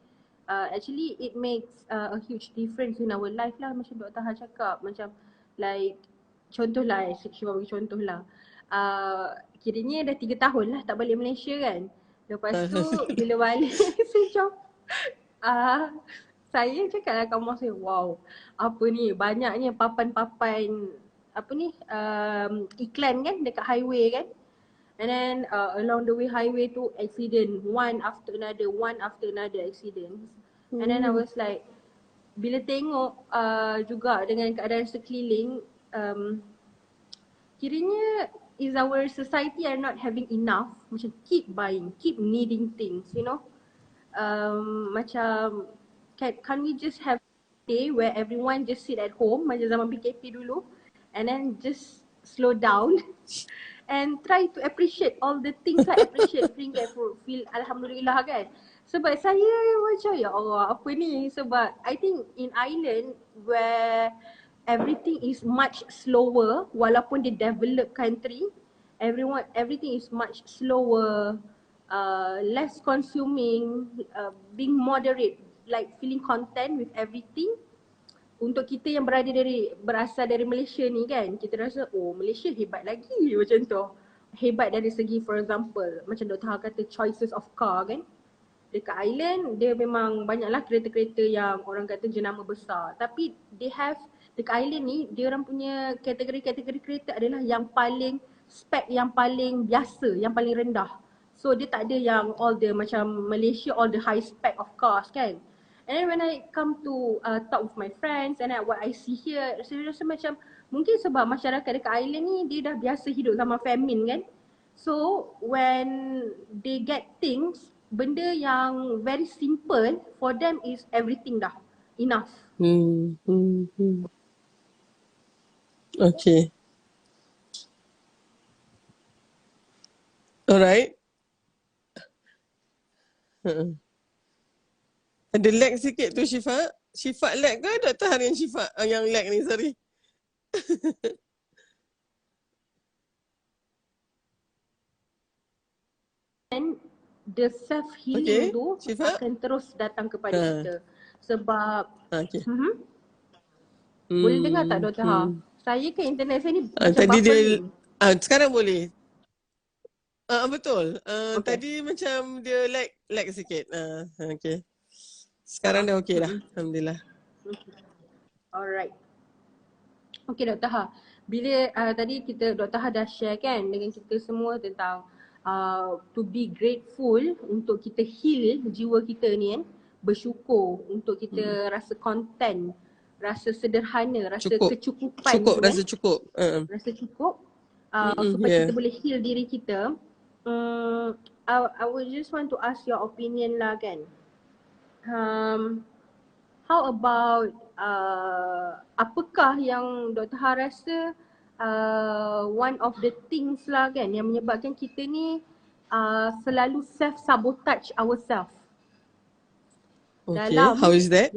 Actually it makes a huge difference in our life lah, macam Dr. Han cakap. Macam like contoh lah, Syifa bagi contoh lah, kiranya dah 3 tahun lah tak balik Malaysia kan. Lepas tu bila balik macam saya cakap lah kamu saya, wow, apa ni banyaknya papan-papan apa ni iklan kan dekat highway kan. And then along the way highway tu accident, one after another accident. And then I was like, bila tengok juga dengan keadaan sekeliling, kiranya is our society are not having enough, macam keep buying, keep needing things, you know. Macam can we just have a day where everyone just sit at home macam zaman PKP dulu, and then just slow down and try to appreciate all the things lah, appreciate, feel Alhamdulillah kan. Sebab saya macam ya Allah apa ni, sebab I think in Ireland where everything is much slower, walaupun the developed country, everything is much slower, less consuming, being moderate, like feeling content with everything. Untuk kita yang berasal dari Malaysia ni kan, kita rasa Malaysia hebat lagi macam tu. Hebat dari segi, for example, macam Dr. Ha kata choices of car kan. Dekat Island dia memang banyaklah kereta-kereta yang orang kata jenama besar, tapi dekat Island ni dia orang punya kategori-kategori kereta adalah yang paling spek, yang paling biasa, yang paling rendah. So dia tak ada yang all the macam Malaysia all the high spec of cars kan. And then when I come to talk with my friends and what I see here, saya rasa macam mungkin sebab masyarakat dekat Island ni dia dah biasa hidup zaman famine kan. So when they get things, benda yang very simple for them is everything dah enough. Okay. Alright. Ada lag sikit tu Syifa. Syifa lag ke Dr. Hari yang lag ni, sorry. And the self healing tu Syifa? akan terus datang kepada kita. Sebab Okay. boleh dengar tak Dr. Ha? Saya ke internet saya ni macam tadi buffering. Sekarang boleh. Betul. Okay. Tadi macam dia lag sikit. Okay. Sekarang dah okey dah. Alhamdulillah. Alright. Okay Dr. Ha. Bila tadi Dr. Ha dah share kan dengan kita semua tentang to be grateful, untuk kita heal jiwa kita ni kan, bersyukur, untuk kita rasa content, rasa sederhana, rasa kecukupan cukup tu, rasa kan? cukup. Rasa cukup supaya kita boleh heal diri kita. I would just want to ask your opinion lah kan. How about apakah yang Dr. Ha rasa one of the things lah kan yang menyebabkan kita ni selalu self-sabotage ourselves. Okay, Dalam, how is that?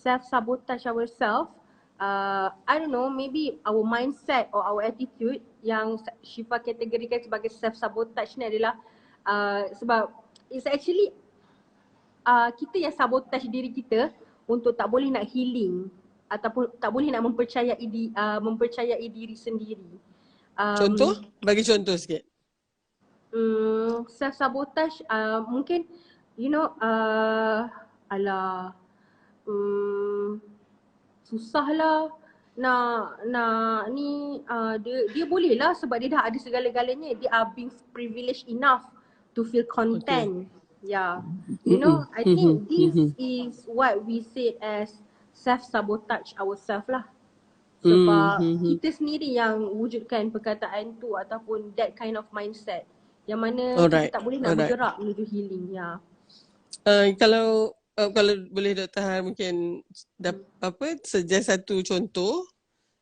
Self-sabotage ourselves. I don't know, maybe our mindset or our attitude yang Syifa kategorikan sebagai self-sabotage ni adalah sebab it's actually kita yang sabotage diri kita untuk tak boleh nak healing ataupun tak boleh nak mempercayai diri sendiri. Contoh? Bagi contoh sikit. Self-sabotage mungkin susah lah nak ni dia boleh lah sebab dia dah ada segala-galanya. They are being privileged enough to feel content. Yeah. I think this is what we say as self-sabotage ourselves lah. Sebab kita sendiri yang wujudkan perkataan tu ataupun that kind of mindset yang mana kita tak boleh nak bergerak menuju healing. Ya. Kalau boleh Dr. Han mungkin suggest satu contoh.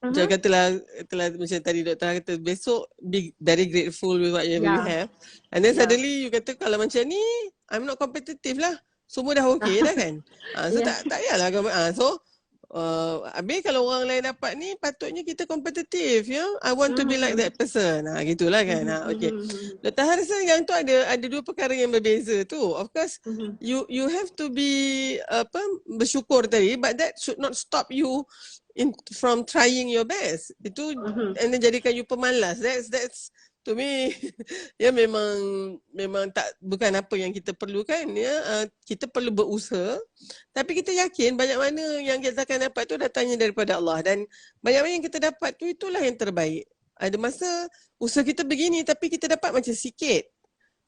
Macam katalah macam tadi Dr. Han kata besok be very grateful with what you have. And then suddenly you kata kalau macam ni I'm not competitive lah. Semua dah okay dah kan. So tak payahlah. So habis kalau orang lain dapat ni patutnya kita kompetitif ya. I want to be like that person. Gitulah kan. Okay. Dr. Han rasa yang tu ada dua perkara yang berbeza tu. Of course you have to be bersyukur tadi, but that should not stop you from trying your best. Itu and then jadikan you pemalas. That's to me ya memang bukan apa yang kita perlukan ya. Kita perlu berusaha, tapi kita yakin banyak mana yang kita akan dapat tu datangnya daripada Allah, dan banyak mana yang kita dapat tu itulah yang terbaik. Ada masa usaha kita begini tapi kita dapat macam sikit.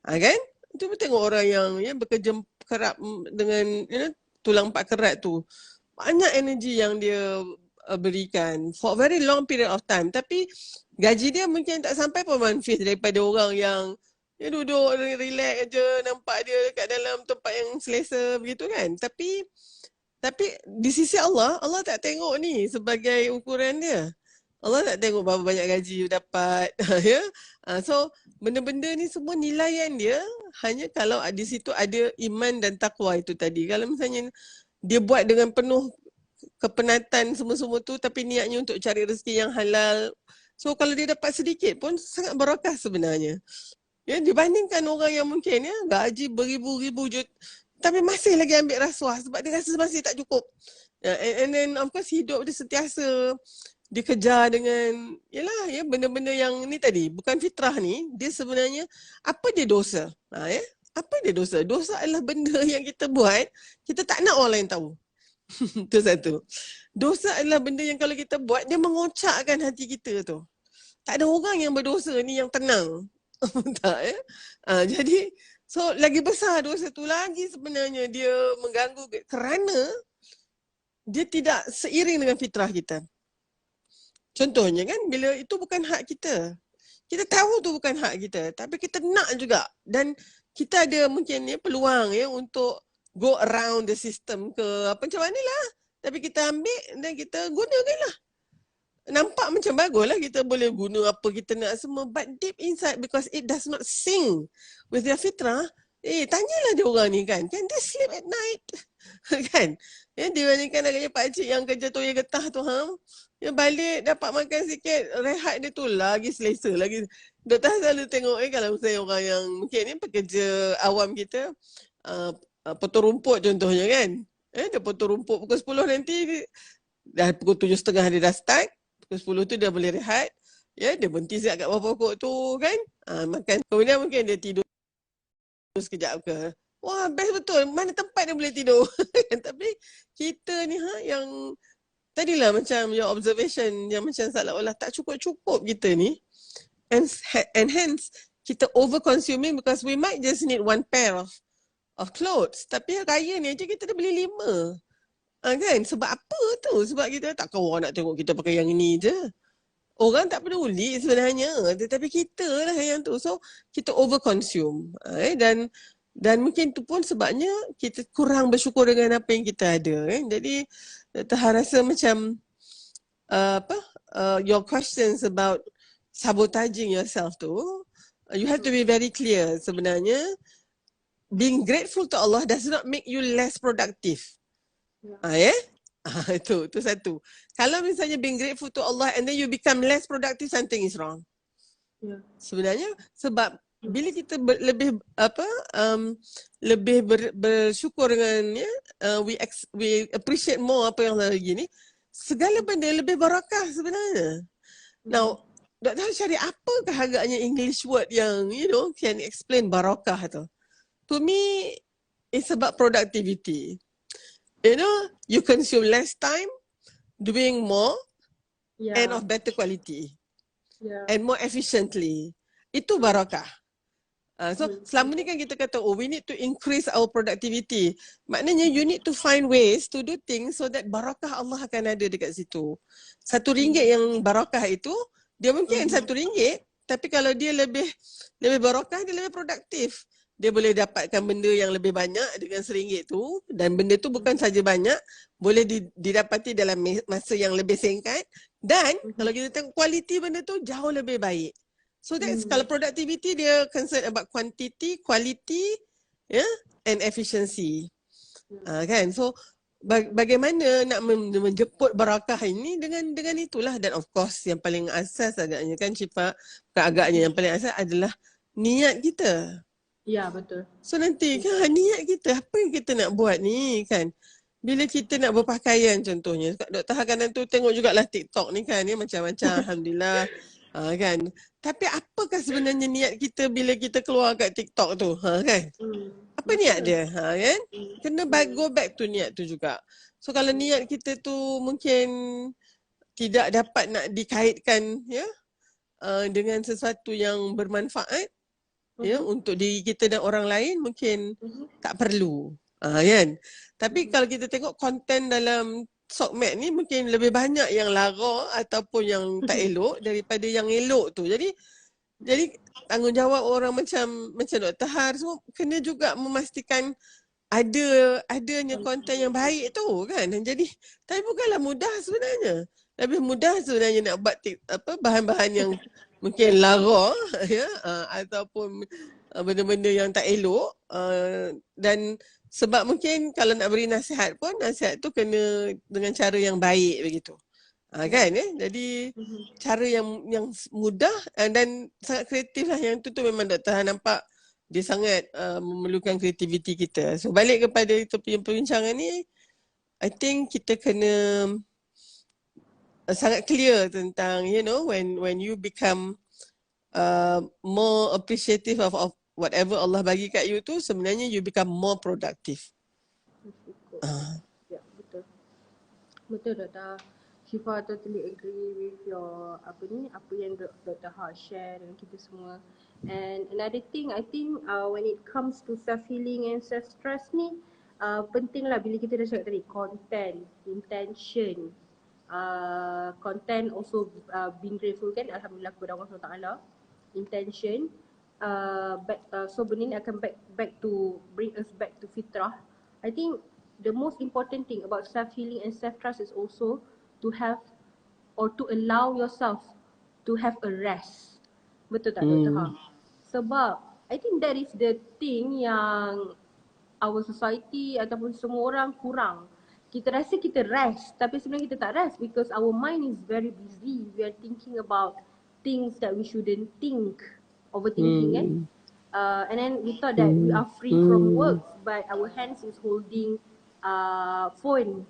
Kan? Itu tengok orang yang bekerja kerap dengan tulang 4 kerat tu. Banyak energi yang dia berikan for very long period of time, tapi gaji dia mungkin tak sampai pun one fifth daripada orang yang duduk relax je, nampak dia kat dalam tempat yang selesa begitu kan. Tapi di sisi Allah tak tengok ni sebagai ukuran dia. Allah tak tengok berapa banyak gaji you dapat. So benda-benda ni semua nilaian dia hanya kalau di situ ada iman dan takwa itu tadi. Kalau misalnya dia buat dengan penuh kepenatan semua-semua tu tapi niatnya untuk cari rezeki yang halal, so kalau dia dapat sedikit pun sangat barakah sebenarnya ya, dibandingkan orang yang mungkin gaji beribu-ribu juta tapi masih lagi ambil rasuah sebab dia rasa masih tak cukup. And then of course hidup dia sentiasa dikejar dengan benda-benda yang ni tadi bukan fitrah ni. Dia sebenarnya apa dia dosa? Apa dia dosa? Dosa adalah benda yang kita buat kita tak nak orang lain tahu. Itu satu. Dosa adalah benda yang kalau kita buat dia mengocakkan hati kita tu. Tak ada orang yang berdosa ni yang tenang. Tak ya. Jadi so lagi besar dosa tu lagi sebenarnya dia mengganggu kerana dia tidak seiring dengan fitrah kita. Contohnya kan bila itu bukan hak kita. Kita tahu tu bukan hak kita tapi kita nak juga, dan kita ada mungkin peluang untuk go around the system ke macam mana lah. Tapi kita ambil dan kita gunakan lah. Nampak macam bagus lah kita boleh guna apa kita nak semua. But deep inside because it does not sync with their fitrah. Tanyalah dia orang ni kan. Can they sleep at night? Kan? Dia ni kan agaknya pakcik yang kerja toya getah tu. Balik dapat makan sikit. Rehat dia tu lagi selesa. Lagi. Dr. selalu tengok kalau misalnya orang yang mungkin ni pekerja awam kita. Potong rumput contohnya kan. Dia potong rumput pukul 10 nanti dah pukul 7.30 dia dah start. Pukul 10 tu dia boleh rehat. Dia berhenti sekejap kat bawah pokok tu kan. Makan. Kemudian mungkin dia tidur sekejap ke. Wah best betul. Mana tempat dia boleh tidur. Tapi kita ni yang tadilah macam your observation yang macam seolah-olah tak cukup-cukup kita ni. And hence kita over consuming because we might just need one pair of clothes. Tapi raya ni aja kita dah beli 5. Kan? Sebab apa tu? Sebab kita takkan orang nak tengok kita pakai yang ni je. Orang tak peduli sebenarnya. Tetapi kita lah yang tu. So, kita over consume. Dan mungkin tu pun sebabnya kita kurang bersyukur dengan apa yang kita ada. Jadi, Dr. rasa macam your questions about sabotaging yourself tu, you have to be very clear sebenarnya. Being grateful to Allah does not make you less productive. Itu satu. Kalau misalnya being grateful to Allah and then you become less productive, something is wrong. Sebenarnya sebab bila kita lebih bersyukur dengannya, we appreciate more apa yang lagi ni, segala benda lebih barakah sebenarnya. Now, Dr. cari apakah agaknya English word yang can explain barakah tu? To me, it's about productivity. You consume less time, doing more, and of better quality, and more efficiently. Itu barakah. So selama ni kan kita kata, we need to increase our productivity. Maknanya you need to find ways to do things so that barakah Allah akan ada dekat situ. RM1 yang barakah itu, dia mungkin RM1, tapi kalau dia lebih barakah, dia lebih produktif. Dia boleh dapatkan benda yang lebih banyak dengan RM1 tu, dan benda tu bukan saja banyak, boleh didapati dalam masa yang lebih singkat, dan kalau kita tengok kualiti benda tu jauh lebih baik. So that's kalau productivity dia concern about quantity, quality, and efficiency. Kan? So bagaimana nak menjemput barakah ini dengan itulah. Dan of course yang paling asas agaknya kan Syifa, agaknya yang paling asas adalah niat kita. Ya, betul. So nanti kan niat kita, apa yang kita nak buat ni kan. Bila kita nak berpakaian contohnya, Dr. Hakanan tu tengok jugalah TikTok ni kan, macam-macam Alhamdulillah. Kan. Tapi apakah sebenarnya niat kita bila kita keluar kat TikTok tu? Kan? Apa niat dia? Kan? Kena go back to niat tu juga. So kalau niat kita tu mungkin tidak dapat nak dikaitkan dengan sesuatu yang bermanfaat, untuk diri kita dan orang lain, mungkin tak perlu. Kan? Tapi kalau kita tengok konten dalam Sokmed ni mungkin lebih banyak yang lara ataupun yang tak elok daripada yang elok tu. Jadi tanggungjawab orang macam Dr. Har semua kena juga memastikan adanya konten yang baik tu kan. Jadi tapi bukanlah mudah sebenarnya. Lebih mudah sebenarnya nak buat bahan-bahan yang mungkin lara ataupun benda-benda yang tak elok, dan sebab mungkin kalau nak beri nasihat pun, nasihat tu kena dengan cara yang baik begitu. Kan jadi cara yang mudah dan sangat kreatif lah. Yang tu memang Dr. Han nampak dia sangat memerlukan kreativiti kita. So balik kepada itu perbincangan ni, I think kita kena sangat clear tentang when you become more appreciative of whatever Allah bagi kat you tu, sebenarnya you become more productive. Ya, betul. Betul Dr. Syifa totally agree with your apa yang Dr. Har share dengan kita semua. And another thing I think when it comes to self healing and self stress ni, pentinglah bila kita dah cakap tadi content, intention. Content also being grateful kan, alhamdulillah kepada Allah SWT. Intention, so benda ni akan back to bring us back to fitrah. I think the most important thing about self healing and self trust is also to have or to allow yourself to have a rest. Betul tak Dr. Ha? Sebab I think that is the thing yang our society ataupun semua orang kurang. Kita rasa kita rest, tapi sebenarnya kita tak rest because our mind is very busy. We are thinking about things that we shouldn't think, overthinking kan. And then we thought that we are free from work, but our hands is holding phone,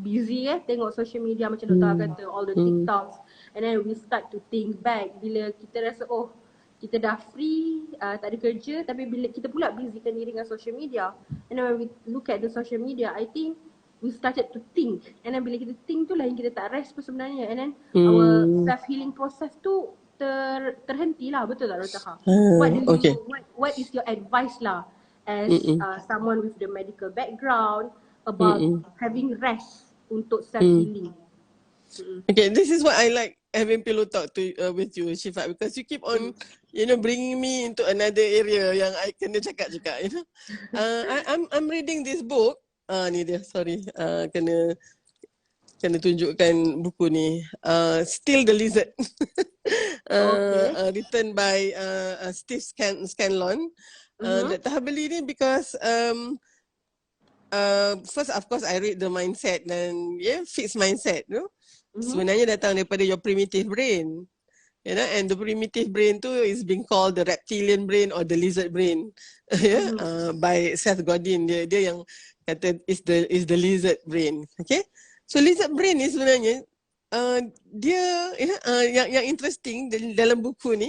busy tengok social media macam Dr. kata, all the TikToks. And then we start to think back bila kita rasa kita dah free, tak ada kerja, tapi bila kita pula busykan diri dengan social media. And then when we look at the social media, I think we started to think. And then bila kita think tu lah yang kita tak rest pun sebenarnya. And then our self-healing process tu terhenti lah, betul tak Dr. Ha? Okay. What is your advice lah as Mm-mm. someone with the medical background about Mm-mm. having rest untuk self healing? Okay, this is what I like having pillow talk with you, Shifa, because you keep on, bringing me into another area yang I kena cakap juga, I'm reading this book. Ni dia, sorry. Kena tunjukkan buku ni. Still the Lizard. Written by Steve Scanlon. Dr. Habeli ni because first of course I read the mindset dan fixed mindset, sebenarnya datang daripada your primitive brain, and the primitive brain tu is being called the reptilian brain or the lizard brain, by Seth Godin. Dia yang kata is the lizard brain. Okay, so lizard brain ni sebenarnya dia yang interesting dalam buku ni,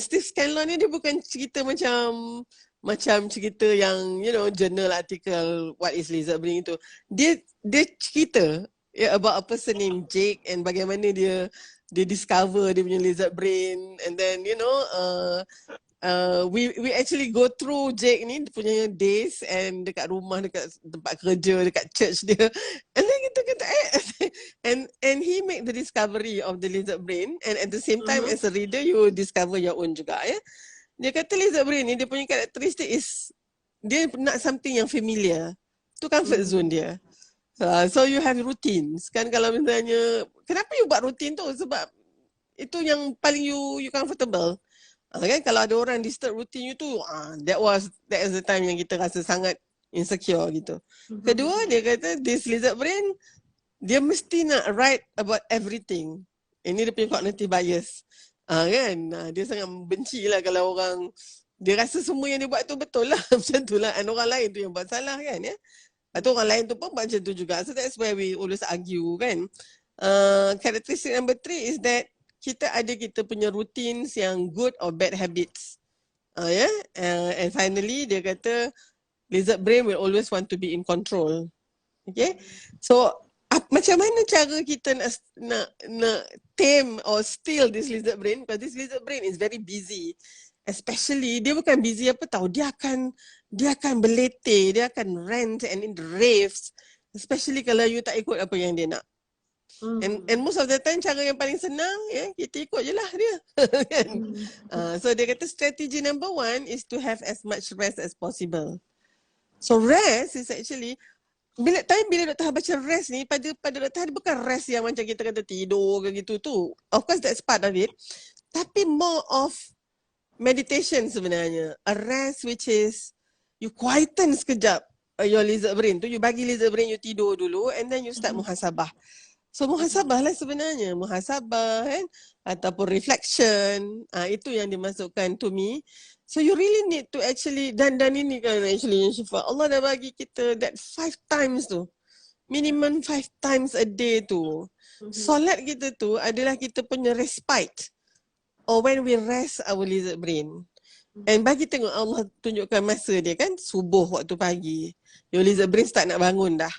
Steve Scanlon ni dia bukan cerita macam cerita yang journal article what is lizard brain itu. Dia cerita about a person named Jake and bagaimana dia discover dia punya lizard brain, and then we actually go through Jake ni punya days and dekat rumah, dekat tempat kerja, dekat church dia, and then kita kata and he make the discovery of the lizard brain, and at the same time as a reader you discover your own juga. Dia kata lizard brain ni dia punya karakteristik is dia nak something yang familiar. Tu comfort zone dia. So you have routines. Kan kalau misalnya, kenapa you buat routine tu? Sebab itu yang paling you comfortable. Kan kalau ada orang disturb routine you tu, that is the time yang kita rasa sangat insecure gitu. Kedua, dia kata this lizard brain, dia mesti nak write about everything. Ini dia punya cognitive bias. Kan? Dia sangat benci lah kalau orang, dia rasa semua yang dia buat tu betul lah. Macam tu lah. Dan orang lain tu yang buat salah kan. Atau orang lain tu pun buat macam tu juga. So that's why we always argue kan. Characteristic number 3 is that kita punya routines yang good or bad habits. And finally dia kata lizard brain will always want to be in control. Okay. So macam mana cara kita nak tame or steal this lizard brain? Because this lizard brain is very busy. Especially dia bukan busy apa tahu, dia akan berletih, dia akan rant and in raves, especially kalau you tak ikut apa yang dia nak. And most of the time cara yang paling senang kita ikut je lah dia. So dia kata strategy number 1 is to have as much rest as possible. So rest is actually bila Dr. Ha baca rest ni, pada Dr. Ha bukan rest yang macam kita kata tidur ke gitu tu. Of course that's part of it. Tapi more of meditation sebenarnya. A rest which is you quieten sekejap your lizard brain tu. You bagi lizard brain you tidur dulu and then you start muhasabah. So muhasabah lah sebenarnya. Muhasabah kan. Ataupun reflection. Itu yang dimasukkan to me. So you really need to actually, dan ini kan actually Syifa, Allah dah bagi kita that 5 times tu. Minimum 5 times a day tu. Solat kita tu adalah kita punya respite. Or when we rest our lizard brain. And bagi tengok Allah tunjukkan masa dia kan, subuh waktu pagi. Your lizard brain start nak bangun dah.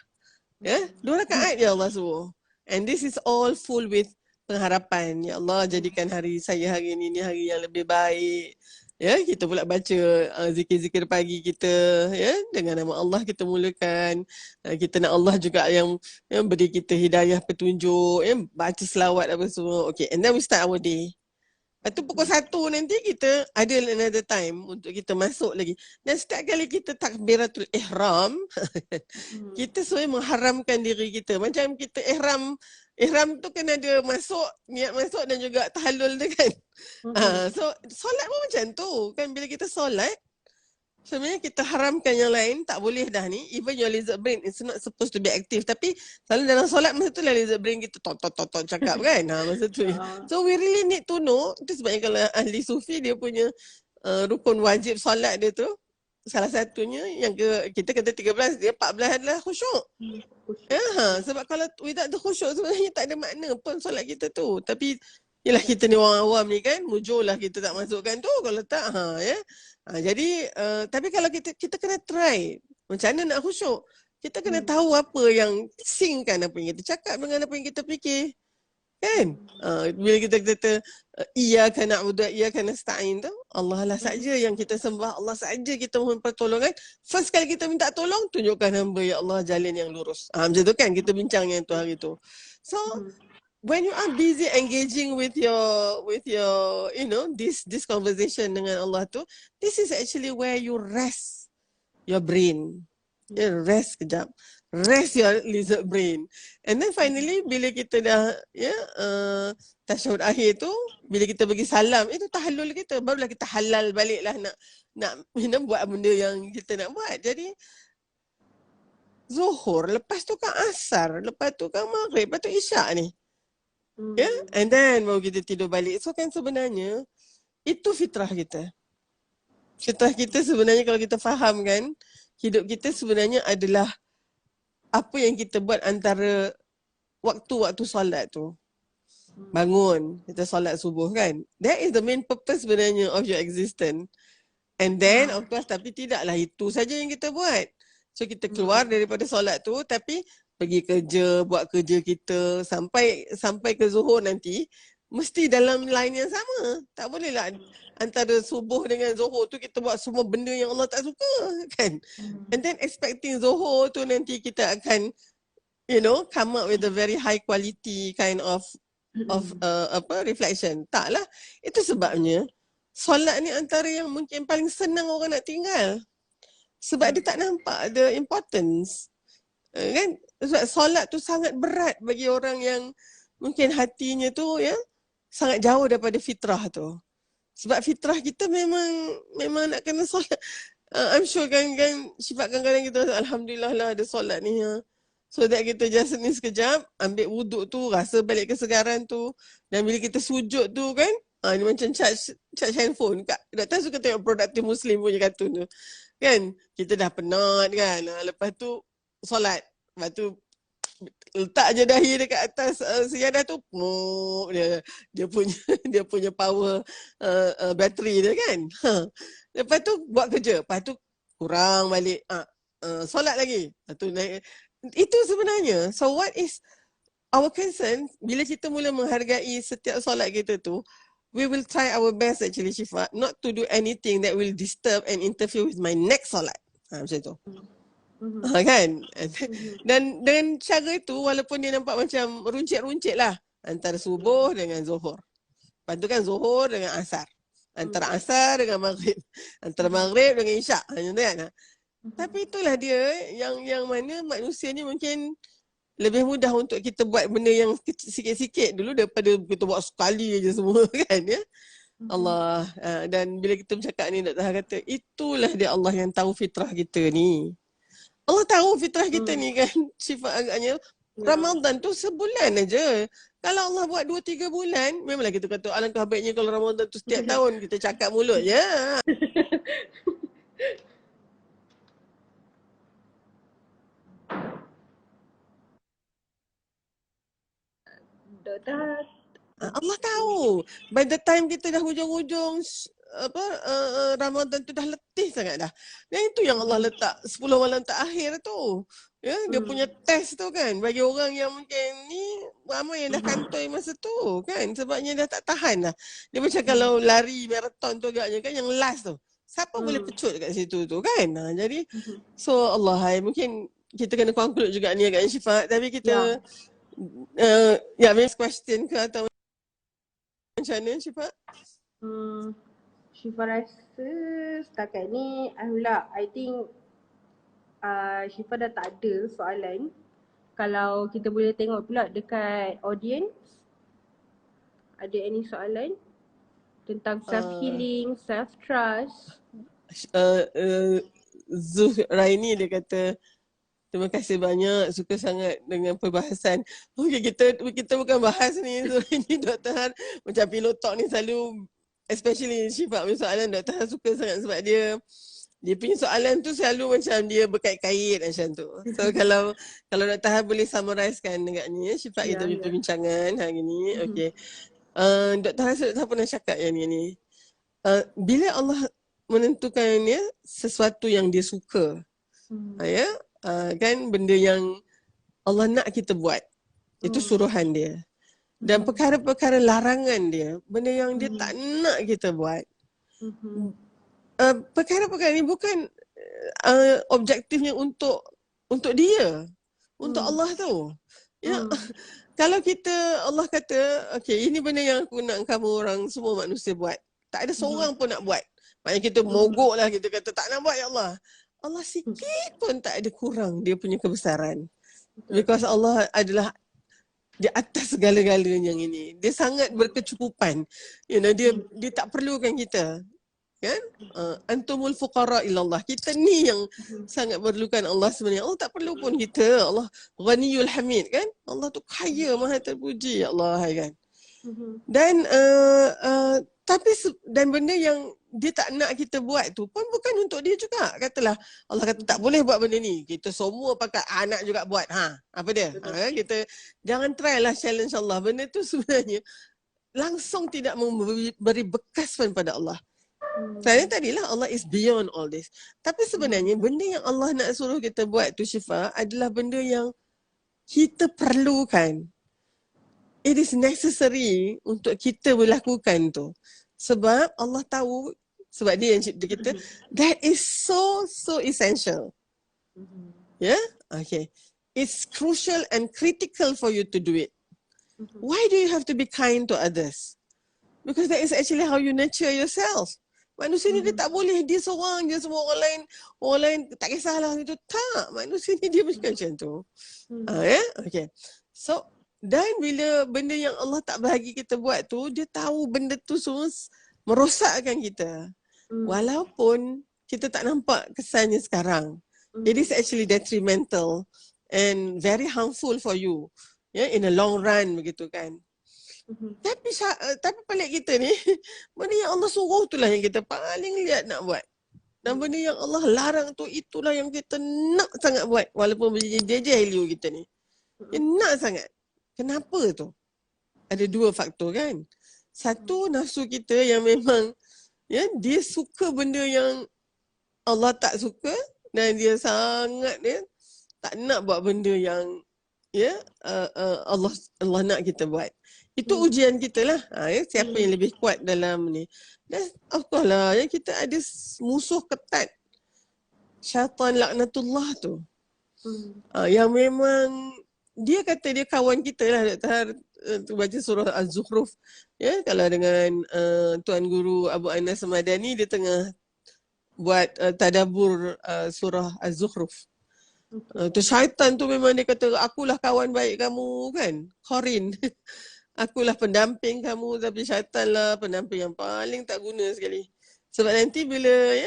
2 rakaat je Allah suruh. And this is all full with pengharapan. Ya Allah, jadikan hari saya hari ini hari yang lebih baik. Kita pula baca zikir-zikir pagi kita, dengan nama Allah kita mulakan. Kita nak Allah juga yang beri kita hidayah petunjuk, baca selawat apa semua. Okay, and then we start our day. Lepas tu pukul 1 nanti kita ada another time untuk kita masuk lagi. Dan setiap kali kita takbiratul ihram, kita sebenarnya mengharamkan diri kita. Macam kita ihram tu kan ada niat masuk dan juga tahallul tu kan. So solat pun macam tu kan, bila kita solat sebenarnya kita haramkan yang lain, tak boleh dah ni. Even your lizard brain is not supposed to be active, tapi selalu dalam solat masa tu lah lizard brain kita tot cakap kan. Masa tu. So we really need to know. Itu sebabnya kalau ahli sufi dia punya rukun wajib solat dia tu, salah satunya yang kita kata 13, dia 14 adalah khusyuk. Sebab kalau without the khusyuk sebenarnya tak ada makna pun solat kita tu. Tapi yelah kita ni orang awam ni kan, mujur lah kita tak masukkan tu. Kalau tak, jadi tapi kalau kita kena try macam mana nak khusyuk. Kita kena tahu apa yang sync kan, apa yang kita cakap dengan apa yang kita fikir. Kan? Bila kita kata iyyaka na'budu wa iyyaka nasta'in tu, Allah lah saja yang kita sembah, Allah saja kita mohon pertolongan. First kali kita minta tolong, tunjukkan hamba ya Allah jalan yang lurus. Macam tu kan kita bincang yang tu hari tu. So when you are busy engaging with your this conversation dengan Allah tu, this is actually where you rest your brain. Rest kejap. Rest your lizard brain. And then finally bila kita dah tasyahud akhir tu, bila kita bagi salam, itu tahallul kita, barulah kita halal baliklah nak buat benda yang kita nak buat. Jadi Zuhur, lepas tu kan Asar, lepas tu kan Maghrib, lepas tu Isyak ni. And then baru kita tidur balik. So kan sebenarnya itu fitrah kita. Fitrah kita sebenarnya kalau kita faham kan, hidup kita sebenarnya adalah apa yang kita buat antara waktu-waktu solat tu. Bangun, kita solat subuh kan. That is the main purpose sebenarnya of your existence. And then of course, tapi tidaklah itu saja yang kita buat. So kita keluar daripada solat tu, tapi pergi kerja, buat kerja kita sampai ke zuhur nanti, mesti dalam line yang sama. Tak bolehlah antara subuh dengan zuhur tu kita buat semua benda yang Allah tak suka kan. And then expecting zuhur tu nanti kita akan come up with a very high quality kind of reflection. Taklah. Itu sebabnya solat ni antara yang mungkin paling senang orang nak tinggal. Sebab dia tak nampak the importance. Kan? Sebab solat tu sangat berat bagi orang yang mungkin hatinya tu sangat jauh daripada fitrah tu. Sebab fitrah kita memang nak kena solat. I'm sure kan sifat kadang-kadang kita alhamdulillah lah ada solat ni. So that kita just ni sekejap, ambil wuduk tu, rasa balik kesegaran tu. Dan bila kita sujud tu kan, ni macam charge handphone. Doktor suka tengok Productive Muslim punya kartun tu. Kan, kita dah penat kan. Lepas tu solat. Lepas tu letak je dahi dekat atas sejadah tu, dia punya power bateri dia kan. Lepas tu buat kerja, lepas tu kurang balik, solat lagi. Lepas tu naik. Itu sebenarnya. So what is our concern bila kita mula menghargai setiap solat kita tu, we will try our best actually Syifa, not to do anything that will disturb and interfere with my next solat. Macam tu. Kan? Dan dengan cara itu walaupun dia nampak macam runcit-runcit lah antara subuh dengan zuhur. Lepas tu kan zuhur dengan asar. Antara asar dengan maghrib. Antara maghrib dengan isyak. Macam tu kan? Tapi itulah dia yang mana manusia ni mungkin lebih mudah untuk kita buat benda yang sikit-sikit dulu daripada kita buat sekali je semua kan ya. Allah. Dan bila kita bercakap ni Dr. kata itulah dia Allah yang tahu fitrah kita ni. Allah tahu fitrah kita ni kan, sifat agaknya Ramadan tu sebulan aja. Kalau Allah buat 2-3 bulan, memanglah kita kata alangkah baiknya kalau Ramadan tu setiap tahun kita cakap mulut je. Doktor, Allah tahu. By the time kita dah hujung-hujung Ramadan tu dah letih sangat dah. Dan itu yang Allah letak 10 malam terakhir tu. Ya, dia punya test tu kan. Bagi orang yang mungkin ni ramai yang dah kantoi masa tu kan. Sebabnya dah tak tahan dah. Dia macam kalau lari marathon tu agaknya kan yang last tu. Siapa boleh pecut kat situ tu kan. Jadi so Allah mungkin kita kena conclude juga ni agaknya Syifa. Tapi kita next question ke atau macam mana Syifa? Syifa rasa setakat ni alhamdulillah I think Syifa dah tak ada soalan. Kalau kita boleh tengok pula dekat audience, ada any soalan tentang self healing, self trust? Zuhraini dia kata terima kasih banyak, suka sangat dengan perbahasan. Okay, kita bukan bahas ni Zuhraini Dr. Han, macam pilot talk ni selalu especially Syifa punya soalan Dr. Han suka sangat sebab dia punya soalan tu selalu macam dia berkait-kait macam tu. So kalau Dr. Han boleh summarizekan dengannya Syifa kita punya perbincangan hari ni. Okay. Dr. Han pernah cakap yang ni. Bila Allah menentukan sesuatu yang dia suka. Kan benda yang Allah nak kita buat. Itu suruhan dia. Dan perkara-perkara larangan dia, benda yang dia tak nak kita buat. Perkara-perkara ni bukan objektifnya untuk dia, untuk Allah tu. Ya, kalau kita, Allah kata, okay, ini benda yang aku nak kamu orang semua manusia buat. Tak ada seorang pun nak buat. Maknanya kita mogok lah, kita kata tak nak buat ya Allah. Allah sikit pun tak ada kurang dia punya kebesaran. Because Allah adalah di atas segala-galanya yang ini. Dia sangat berkecukupan. You know, dia tak perlukan kita. Kan? Antumul fuqara ilallah. Kita ni yang sangat perlukan Allah sebenarnya. Allah tak perlu pun kita. Allah ghaniyul hamid kan? Allah tu kaya, maha terpuji Allah kan. Dan dan benda yang dia tak nak kita buat tu pun bukan untuk dia juga. Katalah Allah kata tak boleh buat benda ni. Kita semua pakat anak juga buat. Apa dia? Kita jangan try lah challenge Allah. Benda tu sebenarnya langsung tidak memberi bekas pun pada Allah. Saya tadilah Allah is beyond all this. Tapi sebenarnya benda yang Allah nak suruh kita buat tu Syifa adalah benda yang kita perlukan. It is necessary untuk kita melakukan tu. Sebab Allah tahu, sebab dia yang cipta kita, that is so essential. Yeah? Okay. It's crucial and critical for you to do it. Why do you have to be kind to others? Because that is actually how you nurture yourself. Manusia ni dia tak boleh, dia seorang je, semua orang lain tak kisahlah itu. Tak, manusia ni dia bukan macam tu. Yeah? Okay. So, dan bila benda yang Allah tak bagi kita buat tu, dia tahu benda tu semua merosakkan kita. Walaupun kita tak nampak kesannya sekarang. It is actually detrimental and very harmful for you. Yeah, in a long run begitu kan. Tapi pelik kita ni, benda yang Allah suruh itulah yang kita paling lihat nak buat. Dan benda yang Allah larang tu, itulah yang kita nak sangat buat. Walaupun berjejel helio kita ni. Dia nak sangat. Kenapa tu? Ada dua faktor kan. Satu, nafsu kita yang memang dia suka benda yang Allah tak suka. Dan dia sangat tak nak buat benda yang Allah nak kita buat. Itu ujian kita lah. Siapa yang lebih kuat dalam ni. Dan of course lah, kita ada musuh ketat. Syaitan laknatullah tu. Yang memang dia kata dia kawan kita lah. Baca surah Az-Zukhruf. Ya, kalau dengan Tuan Guru Abu Anas Madani, dia tengah buat tadabbur surah Az-Zukhruf. Tu syaitan tu memang dia kata, akulah kawan baik kamu kan. Qarin. Akulah pendamping kamu, tapi syaitan lah pendamping yang paling tak guna sekali. Sebab nanti bila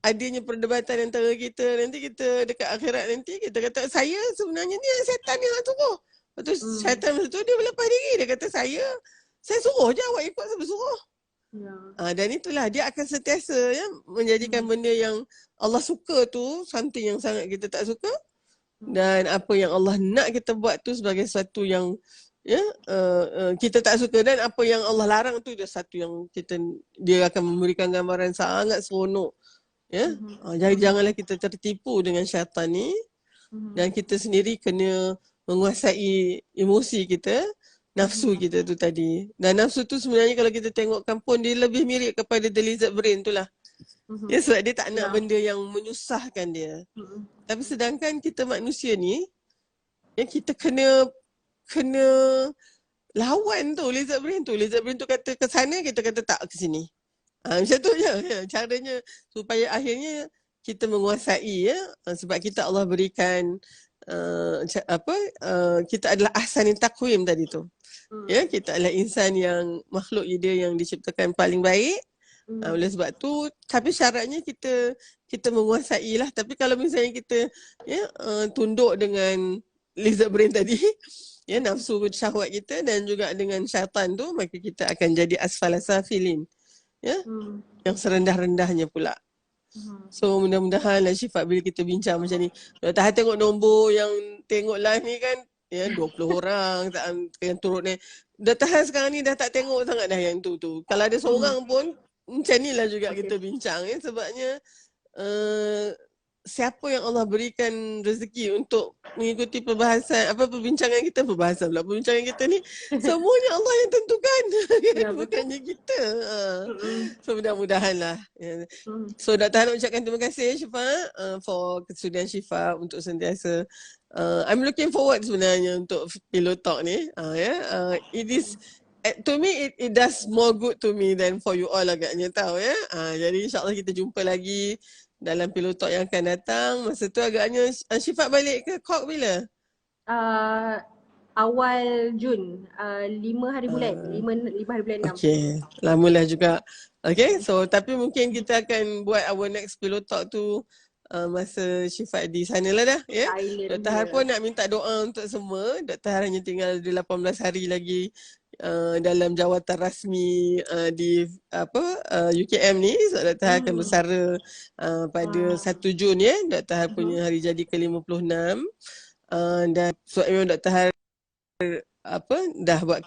adanya perdebatan antara kita, nanti kita dekat akhirat nanti kita kata saya sebenarnya ni syaitan yang suruh. Lepas tu syaitan masa tu dia berlepas diri, dia kata saya suruh je, awak ikut saya suruh. Dan itulah dia akan sentiasa menjadikan benda yang Allah suka tu something yang sangat kita tak suka, dan apa yang Allah nak kita buat tu sebagai sesuatu yang kita tak suka, dan apa yang Allah larang tu dia satu yang dia akan memberikan gambaran sangat seronok. Janganlah kita tertipu dengan syaitan ni, dan kita sendiri kena menguasai emosi kita, nafsu kita tu tadi. Dan nafsu tu sebenarnya kalau kita tengokkan pun dia lebih mirip kepada the lizard brain tu lah. Sebab dia tak nak benda yang menyusahkan dia. Tapi sedangkan kita manusia ni, kita kena lawan tu lizard brain tu. Lizard brain tu kata ke sana, kita kata tak ke sini. Macam tu je caranya supaya akhirnya kita menguasai sebab kita Allah berikan kita adalah ahsanit taqwim tadi tu. Kita adalah insan yang makhluk dia yang diciptakan paling baik. Oleh sebab tu, tapi syaratnya kita menguasai lah. Tapi kalau misalnya kita tunduk dengan lizard brain tadi, nafsu syahwat kita dan juga dengan syaitan tu, maka kita akan jadi asfalasafilin. Yang serendah-rendahnya pula. So mudah-mudahan lah Syifa bila kita bincang macam ni, tahan tengok nombor yang tengok live ni kan 20 orang yang turut ni. Dah tahan sekarang ni, dah tak tengok sangat dah yang tu. Kalau ada seorang pun macam ni lah juga kita bincang sebabnya siapa yang Allah berikan rezeki untuk mengikuti perbincangan kita ni semuanya Allah yang tentukan. Ya, betul. Bukannya kita. So mudah-mudahan lah. Mm. So Dr. Han ucapkan terima kasih Syifa for kesudian Syifa untuk sentiasa I'm looking forward sebenarnya untuk Pillow Talk ni. It is to me it does more good to me than for you all agaknya tahu ya. Jadi insyaAllah kita jumpa lagi dalam Pillow Talk yang akan datang. Masa tu agaknya Syifa balik ke Cork bila? Awal Jun, 5 hari bulan, 5 hari bulan 6. Okay, lamalah juga. Okay, so tapi mungkin kita akan buat our next Pillow Talk tu masa Syifa di sana lah dah. Ya. Dr. Har pun nak minta doa untuk semua. Dr. Har hanya tinggal 18 hari lagi dalam jawatan rasmi di UKM ni. So Dr. Har akan bersara pada 1 Jun ya. Dr. Har punya hari jadi ke-56. Dan so memang Dr. Har dah buat